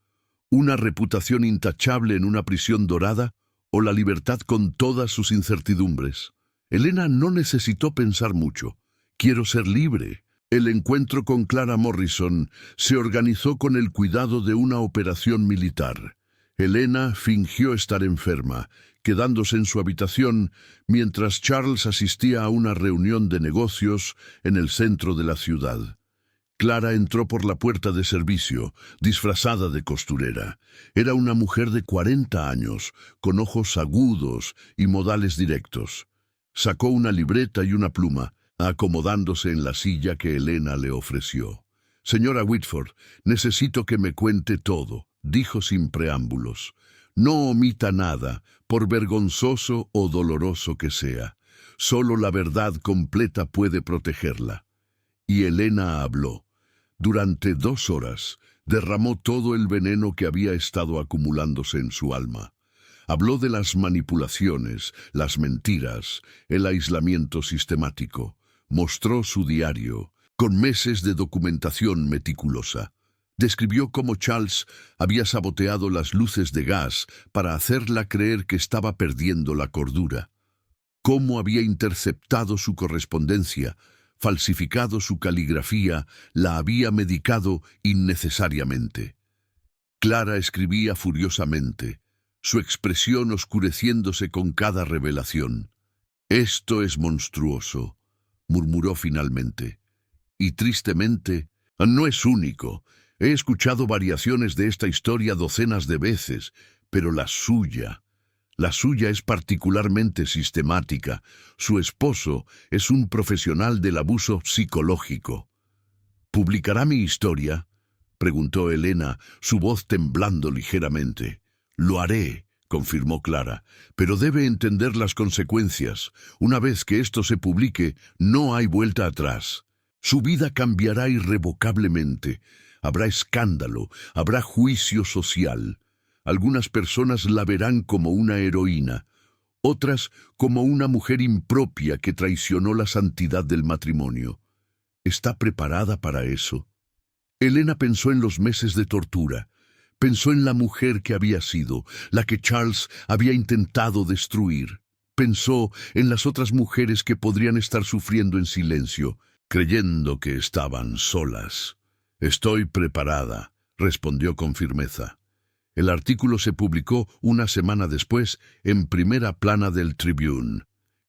¿Una reputación intachable en una prisión dorada o la libertad con todas sus incertidumbres? Elena no necesitó pensar mucho. Quiero ser libre. El encuentro con Clara Morrison se organizó con el cuidado de una operación militar. Elena fingió estar enferma, quedándose en su habitación mientras Charles asistía a una reunión de negocios en el centro de la ciudad. Clara entró por la puerta de servicio, disfrazada de costurera. Era una mujer de 40 años, con ojos agudos y modales directos. Sacó una libreta y una pluma, acomodándose en la silla que Elena le ofreció. «Señora Whitford, necesito que me cuente todo», dijo sin preámbulos. «No omita nada, por vergonzoso o doloroso que sea. Solo la verdad completa puede protegerla». Y Elena habló. Durante 2 horas, derramó todo el veneno que había estado acumulándose en su alma. Habló de las manipulaciones, las mentiras, el aislamiento sistemático. Mostró su diario, con meses de documentación meticulosa. Describió cómo Charles había saboteado las luces de gas para hacerla creer que estaba perdiendo la cordura. Cómo había interceptado su correspondencia, falsificado su caligrafía, la había medicado innecesariamente. Clara escribía furiosamente, su expresión oscureciéndose con cada revelación. «Esto es monstruoso», murmuró finalmente. Y tristemente, no es único. He escuchado variaciones de esta historia docenas de veces, pero la suya es particularmente sistemática. Su esposo es un profesional del abuso psicológico. «¿Publicará mi historia?», preguntó Elena, su voz temblando ligeramente. «Lo haré», confirmó Clara, «pero debe entender las consecuencias. Una vez que esto se publique, no hay vuelta atrás. Su vida cambiará irrevocablemente. Habrá escándalo, habrá juicio social. Algunas personas la verán como una heroína, otras como una mujer impropia que traicionó la santidad del matrimonio. ¿Está preparada para eso?». Elena pensó en los meses de tortura. Pensó en la mujer que había sido, la que Charles había intentado destruir. Pensó en las otras mujeres que podrían estar sufriendo en silencio, creyendo que estaban solas. «Estoy preparada», respondió con firmeza. El artículo se publicó una semana después en primera plana del Tribune.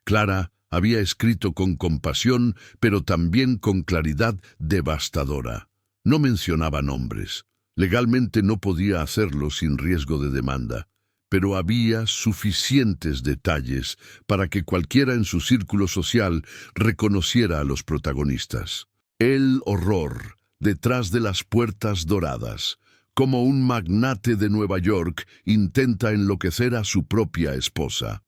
Clara había escrito con compasión, pero también con claridad devastadora. No mencionaba nombres. Legalmente no podía hacerlo sin riesgo de demanda, pero había suficientes detalles para que cualquiera en su círculo social reconociera a los protagonistas. El horror detrás de las puertas doradas, como un magnate de Nueva York intenta enloquecer a su propia esposa.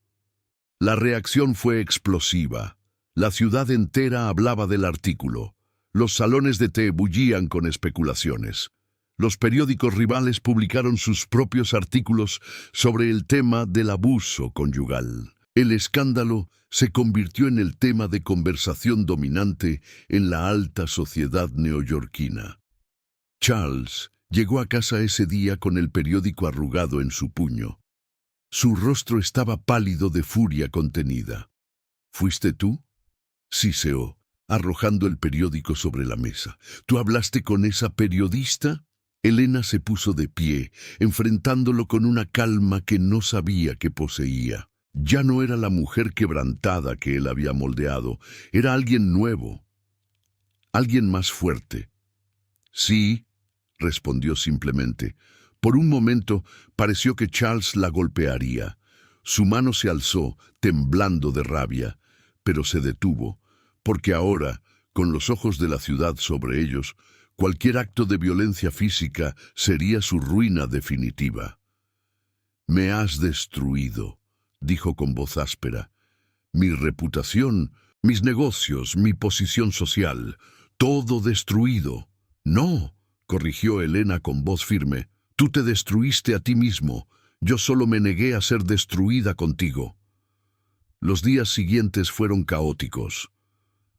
La reacción fue explosiva. La ciudad entera hablaba del artículo. Los salones de té bullían con especulaciones. Los periódicos rivales publicaron sus propios artículos sobre el tema del abuso conyugal. El escándalo se convirtió en el tema de conversación dominante en la alta sociedad neoyorquina. Charles llegó a casa ese día con el periódico arrugado en su puño. Su rostro estaba pálido de furia contenida. ¿Fuiste tú?, siseó, arrojando el periódico sobre la mesa. ¿Tú hablaste con esa periodista? Elena se puso de pie, enfrentándolo con una calma que no sabía que poseía. Ya no era la mujer quebrantada que él había moldeado, era alguien nuevo, alguien más fuerte. Sí, respondió simplemente. Por un momento pareció que Charles la golpearía. Su mano se alzó, temblando de rabia, pero se detuvo, porque ahora, con los ojos de la ciudad sobre ellos, cualquier acto de violencia física sería su ruina definitiva. «Me has destruido», dijo con voz áspera. «Mi reputación, mis negocios, mi posición social, todo destruido». «No», corrigió Elena con voz firme, «tú te destruiste a ti mismo. Yo solo me negué a ser destruida contigo». Los días siguientes fueron caóticos.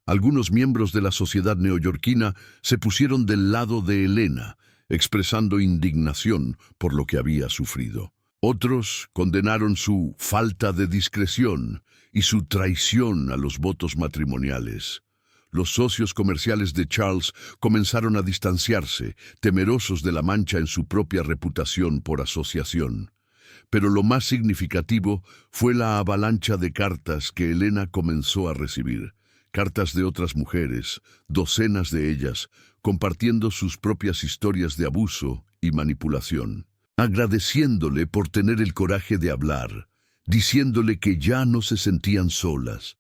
Algunos miembros de la sociedad neoyorquina se pusieron del lado de Elena, expresando indignación por lo que había sufrido. Otros condenaron su falta de discreción y su traición a los votos matrimoniales. Los socios comerciales de Charles comenzaron a distanciarse, temerosos de la mancha en su propia reputación por asociación. Pero lo más significativo fue la avalancha de cartas que Elena comenzó a recibir. Cartas de otras mujeres, docenas de ellas, compartiendo sus propias historias de abuso y manipulación, agradeciéndole por tener el coraje de hablar, diciéndole que ya no se sentían solas.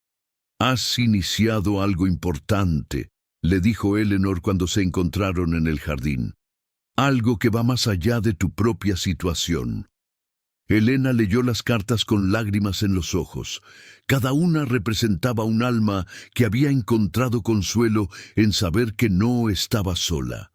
«Has iniciado algo importante», le dijo Eleanor cuando se encontraron en el jardín. «Algo que va más allá de tu propia situación». Elena leyó las cartas con lágrimas en los ojos. Cada una representaba un alma que había encontrado consuelo en saber que no estaba sola.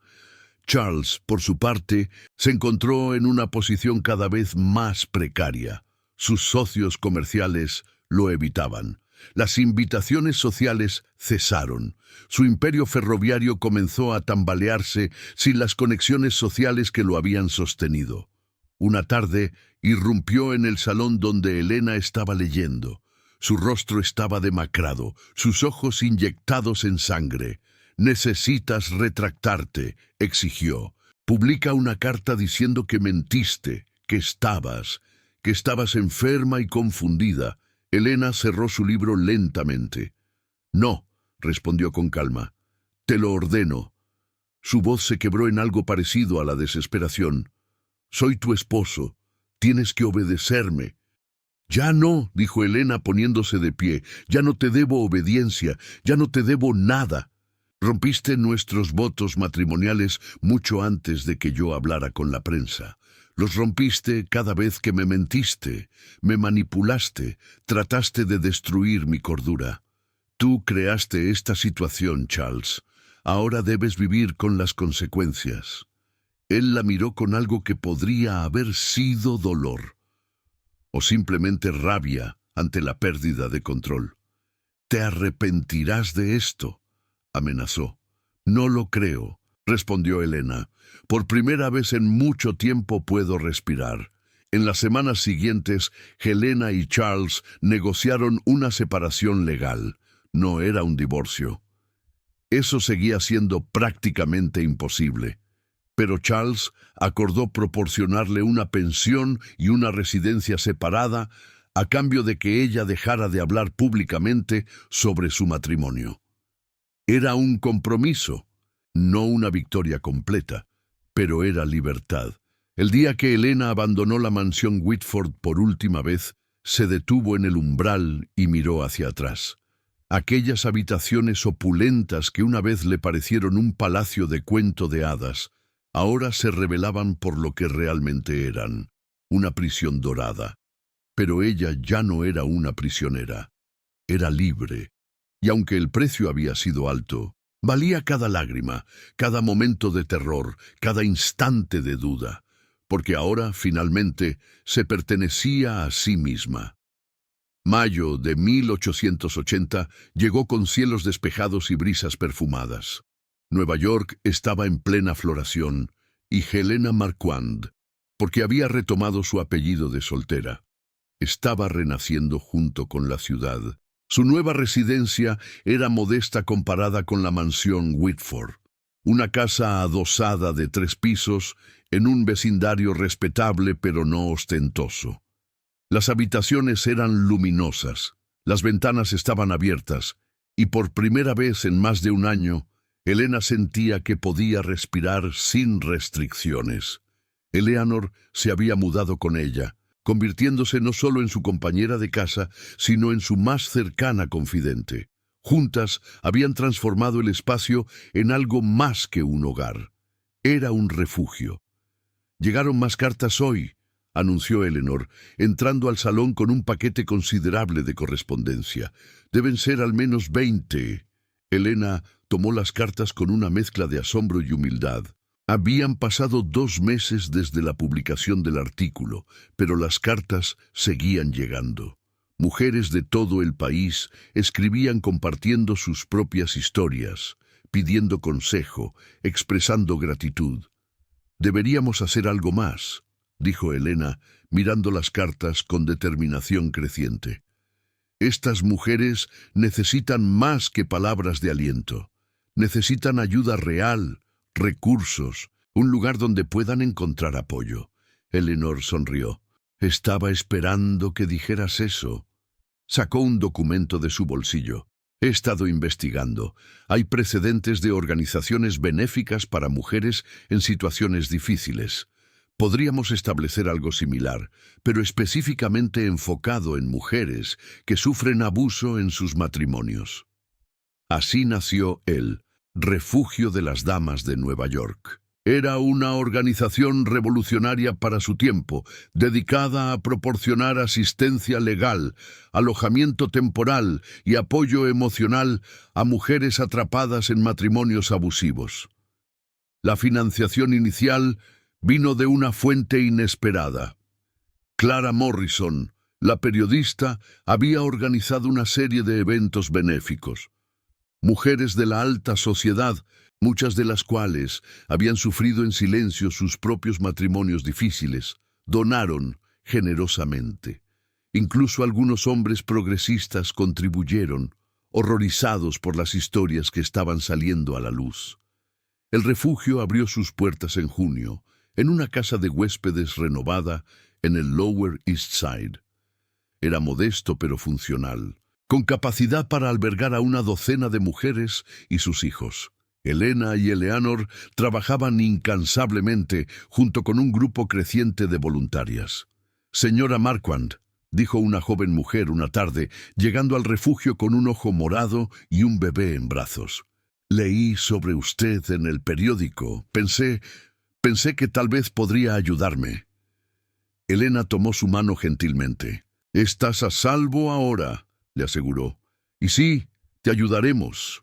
Charles, por su parte, se encontró en una posición cada vez más precaria. Sus socios comerciales lo evitaban. Las invitaciones sociales cesaron. Su imperio ferroviario comenzó a tambalearse sin las conexiones sociales que lo habían sostenido. Una tarde irrumpió en el salón donde Elena estaba leyendo. Su rostro estaba demacrado, sus ojos inyectados en sangre. «Necesitas retractarte», exigió. «Publica una carta diciendo que mentiste, que estabas enferma y confundida». Elena cerró su libro lentamente. «No», respondió con calma. «Te lo ordeno». Su voz se quebró en algo parecido a la desesperación. «Soy tu esposo. Tienes que obedecerme». «Ya no», dijo Elena poniéndose de pie. «Ya no te debo obediencia. Ya no te debo nada. Rompiste nuestros votos matrimoniales mucho antes de que yo hablara con la prensa. Los rompiste cada vez que me mentiste, me manipulaste, trataste de destruir mi cordura. Tú creaste esta situación, Charles. Ahora debes vivir con las consecuencias». Él la miró con algo que podría haber sido dolor, o simplemente rabia ante la pérdida de control. «Te arrepentirás de esto», amenazó. «No lo creo», respondió Elena. «Por primera vez en mucho tiempo puedo respirar». En las semanas siguientes, Helena y Charles negociaron una separación legal. No era un divorcio. Eso seguía siendo prácticamente imposible. Pero Charles acordó proporcionarle una pensión y una residencia separada a cambio de que ella dejara de hablar públicamente sobre su matrimonio. Era un compromiso, no una victoria completa, pero era libertad. El día que Elena abandonó la mansión Whitford por última vez, se detuvo en el umbral y miró hacia atrás. Aquellas habitaciones opulentas que una vez le parecieron un palacio de cuento de hadas, ahora se revelaban por lo que realmente eran, una prisión dorada. Pero ella ya no era una prisionera, era libre, y aunque el precio había sido alto, Valía cada lágrima, cada momento de terror, cada instante de duda, porque ahora, finalmente, se pertenecía a sí misma. Mayo de 1880 llegó con cielos despejados y brisas perfumadas. Nueva York estaba en plena floración, y Helena Marquand, porque había retomado su apellido de soltera, estaba renaciendo junto con la ciudad. Su nueva residencia era modesta comparada con la mansión Whitford, una casa adosada de 3 pisos en un vecindario respetable pero no ostentoso. Las habitaciones eran luminosas, las ventanas estaban abiertas, y por primera vez en más de un año, Helena sentía que podía respirar sin restricciones. Eleanor se había mudado con ella, convirtiéndose no solo en su compañera de casa, sino en su más cercana confidente. Juntas habían transformado el espacio en algo más que un hogar. Era un refugio. «Llegaron más cartas hoy», anunció Eleanor, entrando al salón con un paquete considerable de correspondencia. «Deben ser al menos 20». Helena tomó las cartas con una mezcla de asombro y humildad. Habían pasado 2 meses desde la publicación del artículo, pero las cartas seguían llegando. Mujeres de todo el país escribían compartiendo sus propias historias, pidiendo consejo, expresando gratitud. «Deberíamos hacer algo más», dijo Helena, mirando las cartas con determinación creciente. «Estas mujeres necesitan más que palabras de aliento. Necesitan ayuda real, recursos, un lugar donde puedan encontrar apoyo». Eleanor sonrió. «Estaba esperando que dijeras eso». Sacó un documento de su bolsillo. «He estado investigando. Hay precedentes de organizaciones benéficas para mujeres en situaciones difíciles. Podríamos establecer algo similar, pero específicamente enfocado en mujeres que sufren abuso en sus matrimonios». Así nació el Refugio de las Damas de Nueva York. Era una organización revolucionaria para su tiempo, dedicada a proporcionar asistencia legal, alojamiento temporal y apoyo emocional a mujeres atrapadas en matrimonios abusivos. La financiación inicial vino de una fuente inesperada. Clara Morrison, la periodista, había organizado una serie de eventos benéficos. Mujeres de la alta sociedad, muchas de las cuales habían sufrido en silencio sus propios matrimonios difíciles, donaron generosamente. Incluso algunos hombres progresistas contribuyeron, horrorizados por las historias que estaban saliendo a la luz. El refugio abrió sus puertas en junio, en una casa de huéspedes renovada en el Lower East Side. Era modesto pero funcional, con capacidad para albergar a una docena de mujeres y sus hijos. Helena y Eleanor trabajaban incansablemente junto con un grupo creciente de voluntarias. «Señora Marquand», dijo una joven mujer una tarde, llegando al refugio con un ojo morado y un bebé en brazos. «Leí sobre usted en el periódico. Pensé que tal vez podría ayudarme». Helena tomó su mano gentilmente. «Estás a salvo ahora», le aseguró. «Y sí, te ayudaremos».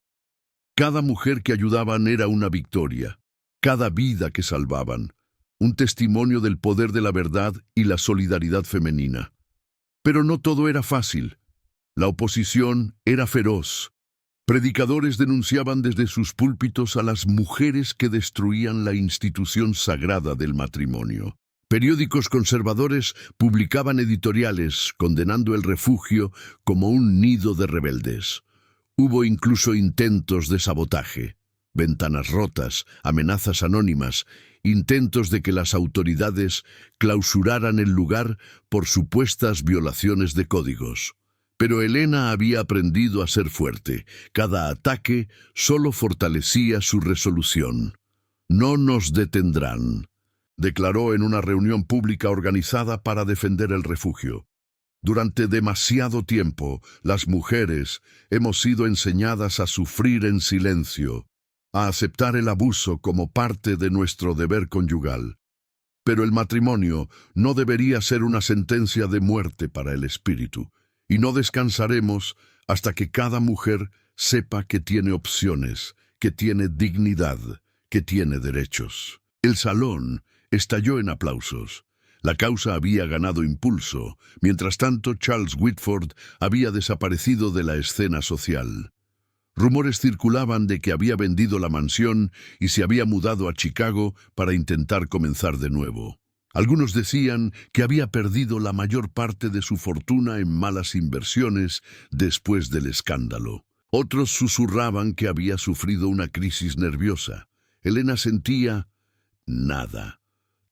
Cada mujer que ayudaban era una victoria, cada vida que salvaban, un testimonio del poder de la verdad y la solidaridad femenina. Pero no todo era fácil. La oposición era feroz. Predicadores denunciaban desde sus púlpitos a las mujeres que destruían la institución sagrada del matrimonio. Periódicos conservadores publicaban editoriales condenando el refugio como un nido de rebeldes. Hubo incluso intentos de sabotaje, ventanas rotas, amenazas anónimas, intentos de que las autoridades clausuraran el lugar por supuestas violaciones de códigos. Pero Helena había aprendido a ser fuerte. Cada ataque solo fortalecía su resolución. «No nos detendrán», declaró en una reunión pública organizada para defender el refugio. «Durante demasiado tiempo, las mujeres hemos sido enseñadas a sufrir en silencio, a aceptar el abuso como parte de nuestro deber conyugal. Pero el matrimonio no debería ser una sentencia de muerte para el espíritu, y no descansaremos hasta que cada mujer sepa que tiene opciones, que tiene dignidad, que tiene derechos. El salón estalló en aplausos. La causa había ganado impulso. Mientras tanto, Charles Whitford había desaparecido de la escena social. Rumores circulaban de que había vendido la mansión y se había mudado a Chicago para intentar comenzar de nuevo. Algunos decían que había perdido la mayor parte de su fortuna en malas inversiones después del escándalo. Otros susurraban que había sufrido una crisis nerviosa. Elena sentía nada.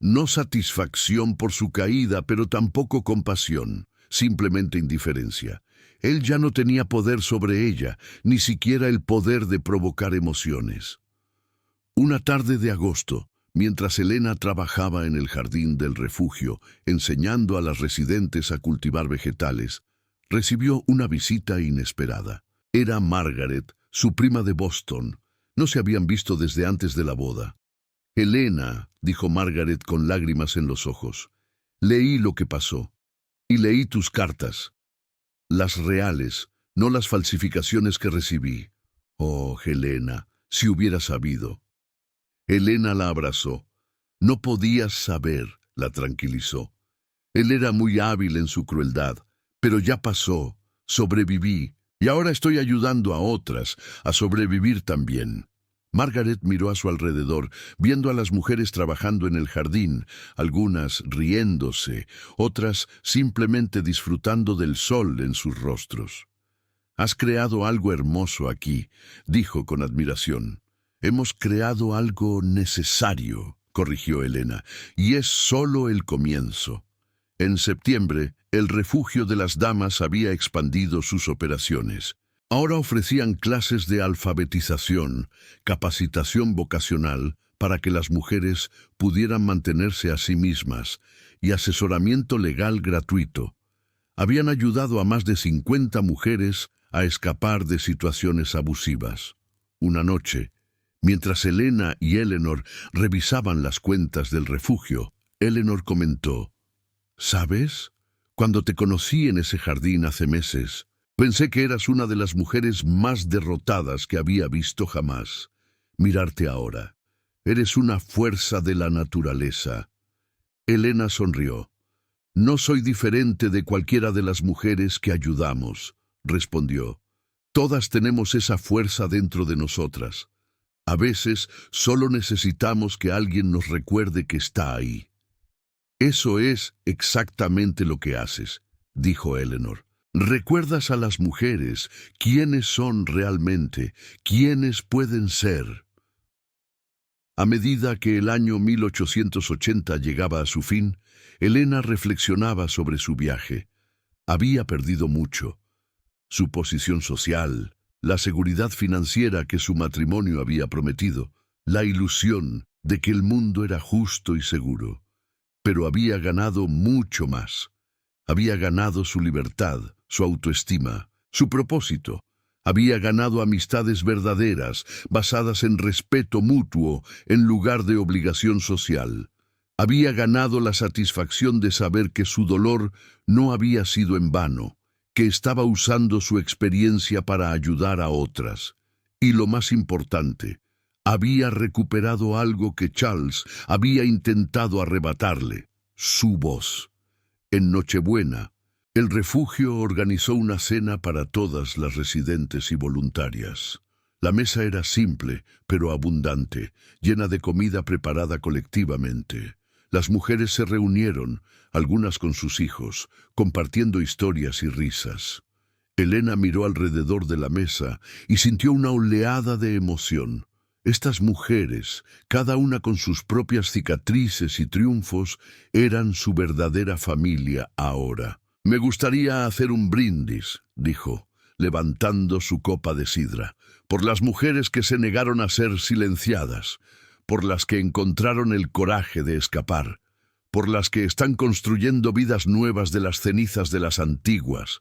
No satisfacción por su caída, pero tampoco compasión, simplemente indiferencia. Él ya no tenía poder sobre ella, ni siquiera el poder de provocar emociones. Una tarde de agosto, mientras Elena trabajaba en el jardín del refugio, enseñando a las residentes a cultivar vegetales, recibió una visita inesperada. Era Margaret, su prima de Boston. No se habían visto desde antes de la boda. «Elena», dijo Margaret con lágrimas en los ojos, «leí lo que pasó. Y leí tus cartas. Las reales, no las falsificaciones que recibí. Oh, Helena, si hubiera sabido». Elena la abrazó. «No podías saber», la tranquilizó. «Él era muy hábil en su crueldad, pero ya pasó, sobreviví, y ahora estoy ayudando a otras a sobrevivir también». Margaret miró a su alrededor, viendo a las mujeres trabajando en el jardín, algunas riéndose, otras simplemente disfrutando del sol en sus rostros. «Has creado algo hermoso aquí», dijo con admiración. «Hemos creado algo necesario», corrigió Elena, «y es solo el comienzo». En septiembre, el refugio de las damas había expandido sus operaciones. Ahora ofrecían clases de alfabetización, capacitación vocacional para que las mujeres pudieran mantenerse a sí mismas y asesoramiento legal gratuito. Habían ayudado a más de 50 mujeres a escapar de situaciones abusivas. Una noche, mientras Elena y Eleanor revisaban las cuentas del refugio, Eleanor comentó: «¿Sabes? Cuando te conocí en ese jardín hace meses, pensé que eras una de las mujeres más derrotadas que había visto jamás. Mirarte ahora. Eres una fuerza de la naturaleza». Elena sonrió. «No soy diferente de cualquiera de las mujeres que ayudamos», respondió. «Todas tenemos esa fuerza dentro de nosotras. A veces solo necesitamos que alguien nos recuerde que está ahí». «Eso es exactamente lo que haces», dijo Eleanor. «Recuerdas a las mujeres quiénes son realmente, quiénes pueden ser». A medida que el año 1880 llegaba a su fin, Elena reflexionaba sobre su viaje. Había perdido mucho. Su posición social, la seguridad financiera que su matrimonio había prometido, la ilusión de que el mundo era justo y seguro. Pero había ganado mucho más. Había ganado su libertad, su autoestima, su propósito. Había ganado amistades verdaderas, basadas en respeto mutuo en lugar de obligación social. Había ganado la satisfacción de saber que su dolor no había sido en vano, que estaba usando su experiencia para ayudar a otras. Y lo más importante, había recuperado algo que Charles había intentado arrebatarle: su voz. En Nochebuena, el refugio organizó una cena para todas las residentes y voluntarias. La mesa era simple, pero abundante, llena de comida preparada colectivamente. Las mujeres se reunieron, algunas con sus hijos, compartiendo historias y risas. Elena miró alrededor de la mesa y sintió una oleada de emoción. Estas mujeres, cada una con sus propias cicatrices y triunfos, eran su verdadera familia ahora. «Me gustaría hacer un brindis», dijo, levantando su copa de sidra, «por las mujeres que se negaron a ser silenciadas, por las que encontraron el coraje de escapar, por las que están construyendo vidas nuevas de las cenizas de las antiguas,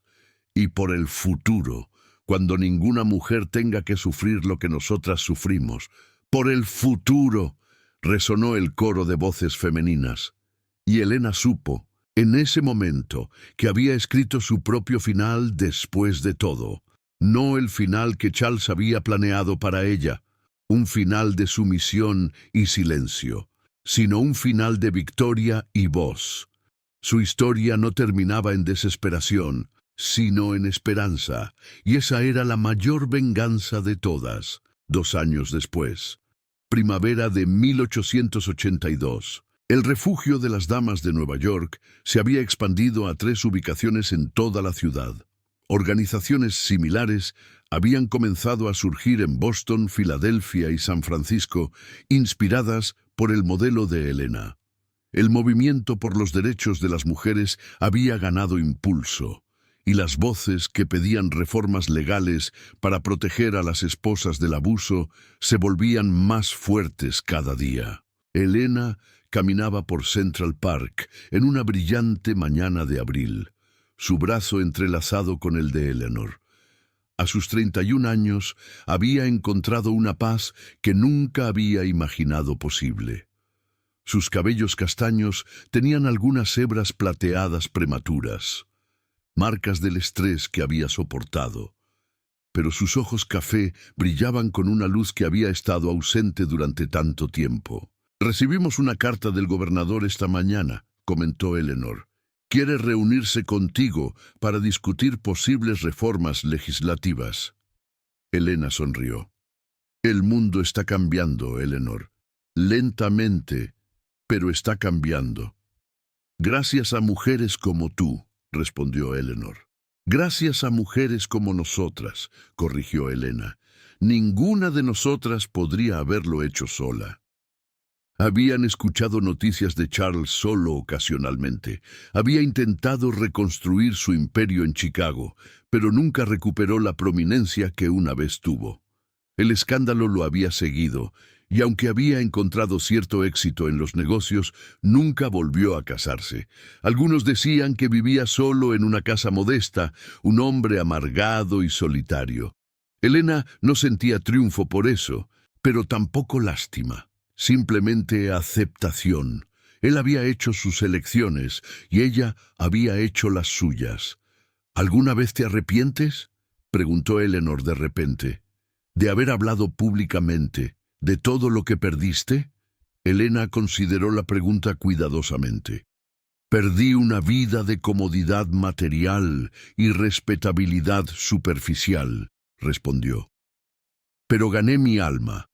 y por el futuro, cuando ninguna mujer tenga que sufrir lo que nosotras sufrimos. Por el futuro», resonó el coro de voces femeninas. Y Elena supo, en ese momento, que había escrito su propio final después de todo. No el final que Charles había planeado para ella, un final de sumisión y silencio, sino un final de victoria y voz. Su historia no terminaba en desesperación, sino en esperanza, y esa era la mayor venganza de todas. 2 años después, primavera de 1882, el refugio de las damas de Nueva York se había expandido a 3 ubicaciones en toda la ciudad. Organizaciones similares habían comenzado a surgir en Boston, Filadelfia y San Francisco, inspiradas por el modelo de Elena. El movimiento por los derechos de las mujeres había ganado impulso, y las voces que pedían reformas legales para proteger a las esposas del abuso se volvían más fuertes cada día. Elena caminaba por Central Park en una brillante mañana de abril, su brazo entrelazado con el de Eleanor. A sus 31 años había encontrado una paz que nunca había imaginado posible. Sus cabellos castaños tenían algunas hebras plateadas prematuras, marcas del estrés que había soportado, pero sus ojos café brillaban con una luz que había estado ausente durante tanto tiempo. «Recibimos una carta del gobernador esta mañana», comentó Eleanor. «Quiere reunirse contigo para discutir posibles reformas legislativas». Elena sonrió. «El mundo está cambiando, Eleanor. Lentamente, pero está cambiando». «Gracias a mujeres como tú», respondió Eleanor. «Gracias a mujeres como nosotras», corrigió Elena. «Ninguna de nosotras podría haberlo hecho sola». Habían escuchado noticias de Charles solo ocasionalmente. Había intentado reconstruir su imperio en Chicago, pero nunca recuperó la prominencia que una vez tuvo. El escándalo lo había seguido, y aunque había encontrado cierto éxito en los negocios, nunca volvió a casarse. Algunos decían que vivía solo en una casa modesta, un hombre amargado y solitario. Elena no sentía triunfo por eso, pero tampoco lástima. Simplemente aceptación. Él había hecho sus elecciones y ella había hecho las suyas. ¿Alguna vez te arrepientes?, preguntó Eleanor de repente. ¿De haber hablado públicamente de todo lo que perdiste? Elena consideró la pregunta cuidadosamente. «Perdí una vida de comodidad material y respetabilidad superficial», respondió. «Pero gané mi alma.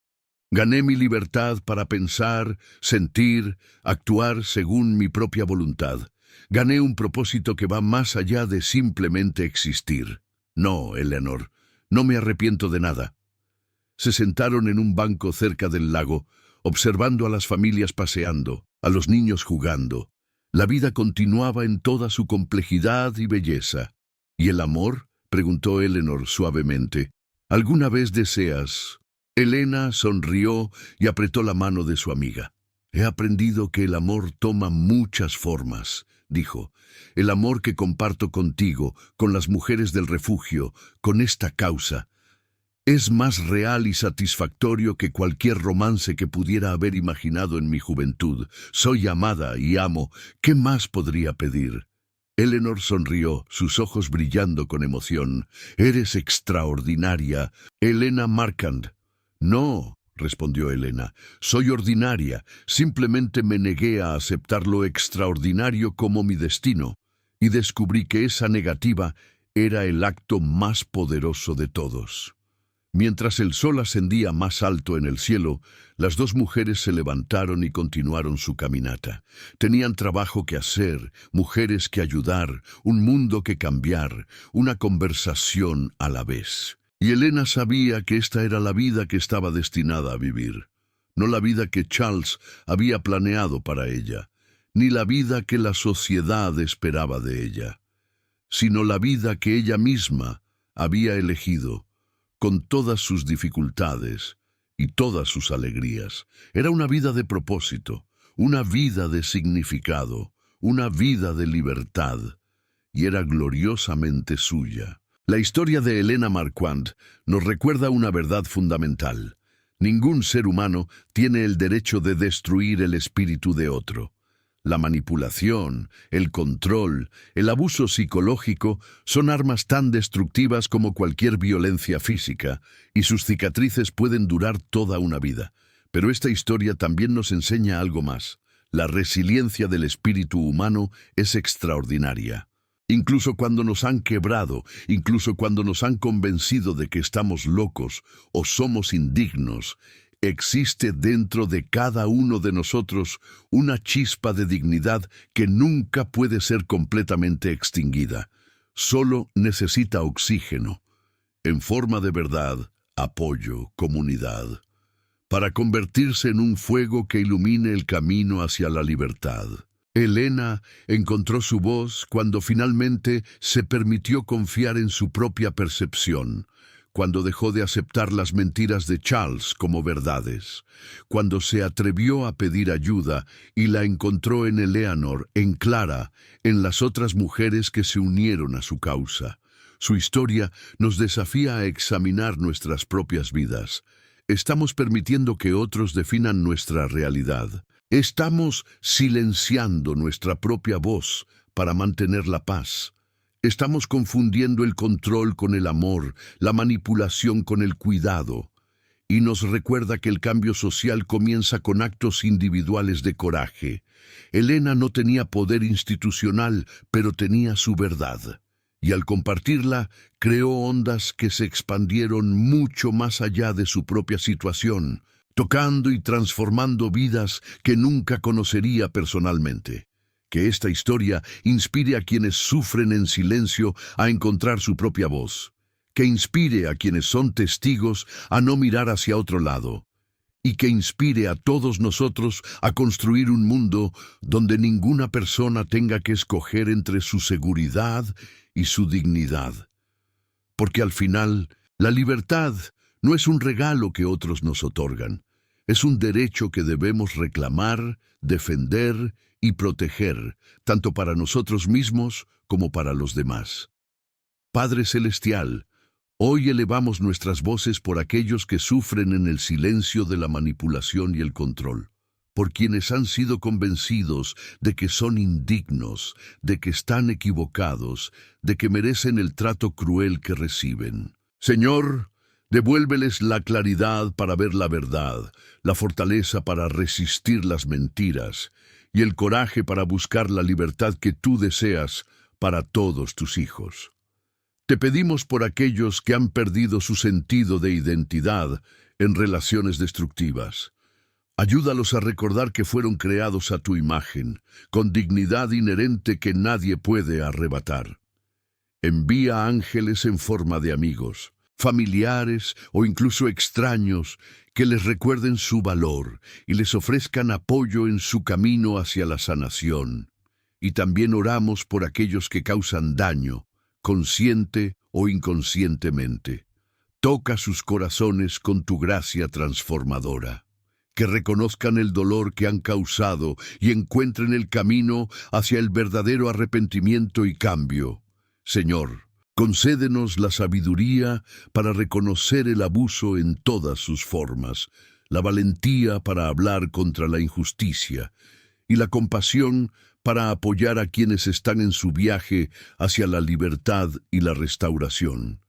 Gané mi libertad para pensar, sentir, actuar según mi propia voluntad. Gané un propósito que va más allá de simplemente existir. No, Eleanor, no me arrepiento de nada». Se sentaron en un banco cerca del lago, observando a las familias paseando, a los niños jugando. La vida continuaba en toda su complejidad y belleza. «¿Y el amor?», preguntó Eleanor suavemente. «¿Alguna vez deseas...?» Elena sonrió y apretó la mano de su amiga. «He aprendido que el amor toma muchas formas», dijo. «El amor que comparto contigo, con las mujeres del refugio, con esta causa, es más real y satisfactorio que cualquier romance que pudiera haber imaginado en mi juventud. Soy amada y amo. ¿Qué más podría pedir?». Eleanor sonrió, sus ojos brillando con emoción. «Eres extraordinaria, Elena Marchand». «No», respondió Elena, «soy ordinaria. Simplemente me negué a aceptar lo extraordinario como mi destino, y descubrí que esa negativa era el acto más poderoso de todos». Mientras el sol ascendía más alto en el cielo, las dos mujeres se levantaron y continuaron su caminata. Tenían trabajo que hacer, mujeres que ayudar, un mundo que cambiar, una conversación a la vez. Y Elena sabía que esta era la vida que estaba destinada a vivir. No la vida que Charles había planeado para ella, ni la vida que la sociedad esperaba de ella, sino la vida que ella misma había elegido, con todas sus dificultades y todas sus alegrías. Era una vida de propósito, una vida de significado, una vida de libertad, y era gloriosamente suya. La historia de Elena Marchand nos recuerda una verdad fundamental. Ningún ser humano tiene el derecho de destruir el espíritu de otro. La manipulación, el control, el abuso psicológico son armas tan destructivas como cualquier violencia física, y sus cicatrices pueden durar toda una vida. Pero esta historia también nos enseña algo más. La resiliencia del espíritu humano es extraordinaria. Incluso cuando nos han quebrado, incluso cuando nos han convencido de que estamos locos o somos indignos, existe dentro de cada uno de nosotros una chispa de dignidad que nunca puede ser completamente extinguida. Solo necesita oxígeno, en forma de verdad, apoyo, comunidad, para convertirse en un fuego que ilumine el camino hacia la libertad. Elena encontró su voz cuando finalmente se permitió confiar en su propia percepción, cuando dejó de aceptar las mentiras de Charles como verdades, cuando se atrevió a pedir ayuda y la encontró en Eleanor, en Clara, en las otras mujeres que se unieron a su causa. Su historia nos desafía a examinar nuestras propias vidas. Estamos permitiendo que otros definan nuestra realidad. Estamos silenciando nuestra propia voz para mantener la paz. Estamos confundiendo el control con el amor, la manipulación con el cuidado. Y nos recuerda que el cambio social comienza con actos individuales de coraje. Elena no tenía poder institucional, pero tenía su verdad. Y al compartirla, creó ondas que se expandieron mucho más allá de su propia situación, tocando y transformando vidas que nunca conocería personalmente. Que esta historia inspire a quienes sufren en silencio a encontrar su propia voz. Que inspire a quienes son testigos a no mirar hacia otro lado. Y que inspire a todos nosotros a construir un mundo donde ninguna persona tenga que escoger entre su seguridad y su dignidad. Porque al final, la libertad no es un regalo que otros nos otorgan. Es un derecho que debemos reclamar, defender y proteger, tanto para nosotros mismos como para los demás. Padre Celestial, hoy elevamos nuestras voces por aquellos que sufren en el silencio de la manipulación y el control, por quienes han sido convencidos de que son indignos, de que están equivocados, de que merecen el trato cruel que reciben. Señor, devuélveles la claridad para ver la verdad, la fortaleza para resistir las mentiras y el coraje para buscar la libertad que tú deseas para todos tus hijos. Te pedimos por aquellos que han perdido su sentido de identidad en relaciones destructivas. Ayúdalos a recordar que fueron creados a tu imagen, con dignidad inherente que nadie puede arrebatar. Envía ángeles en forma de amigos, familiares o incluso extraños que les recuerden su valor y les ofrezcan apoyo en su camino hacia la sanación. Y también oramos por aquellos que causan daño, consciente o inconscientemente. Toca sus corazones con tu gracia transformadora. Que reconozcan el dolor que han causado y encuentren el camino hacia el verdadero arrepentimiento y cambio. Señor, concédenos la sabiduría para reconocer el abuso en todas sus formas, la valentía para hablar contra la injusticia y la compasión para apoyar a quienes están en su viaje hacia la libertad y la restauración.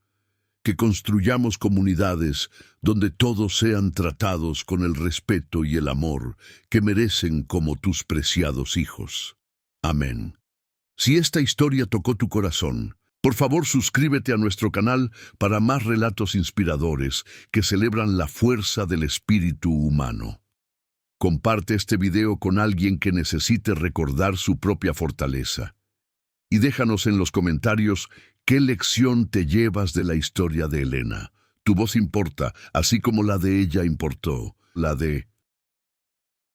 Que construyamos comunidades donde todos sean tratados con el respeto y el amor que merecen como tus preciados hijos. Amén. Si esta historia tocó tu corazón, por favor suscríbete a nuestro canal para más relatos inspiradores que celebran la fuerza del espíritu humano. Comparte este video con alguien que necesite recordar su propia fortaleza. Y déjanos en los comentarios qué lección te llevas de la historia de Elena. Tu voz importa, así como la de ella importó, la de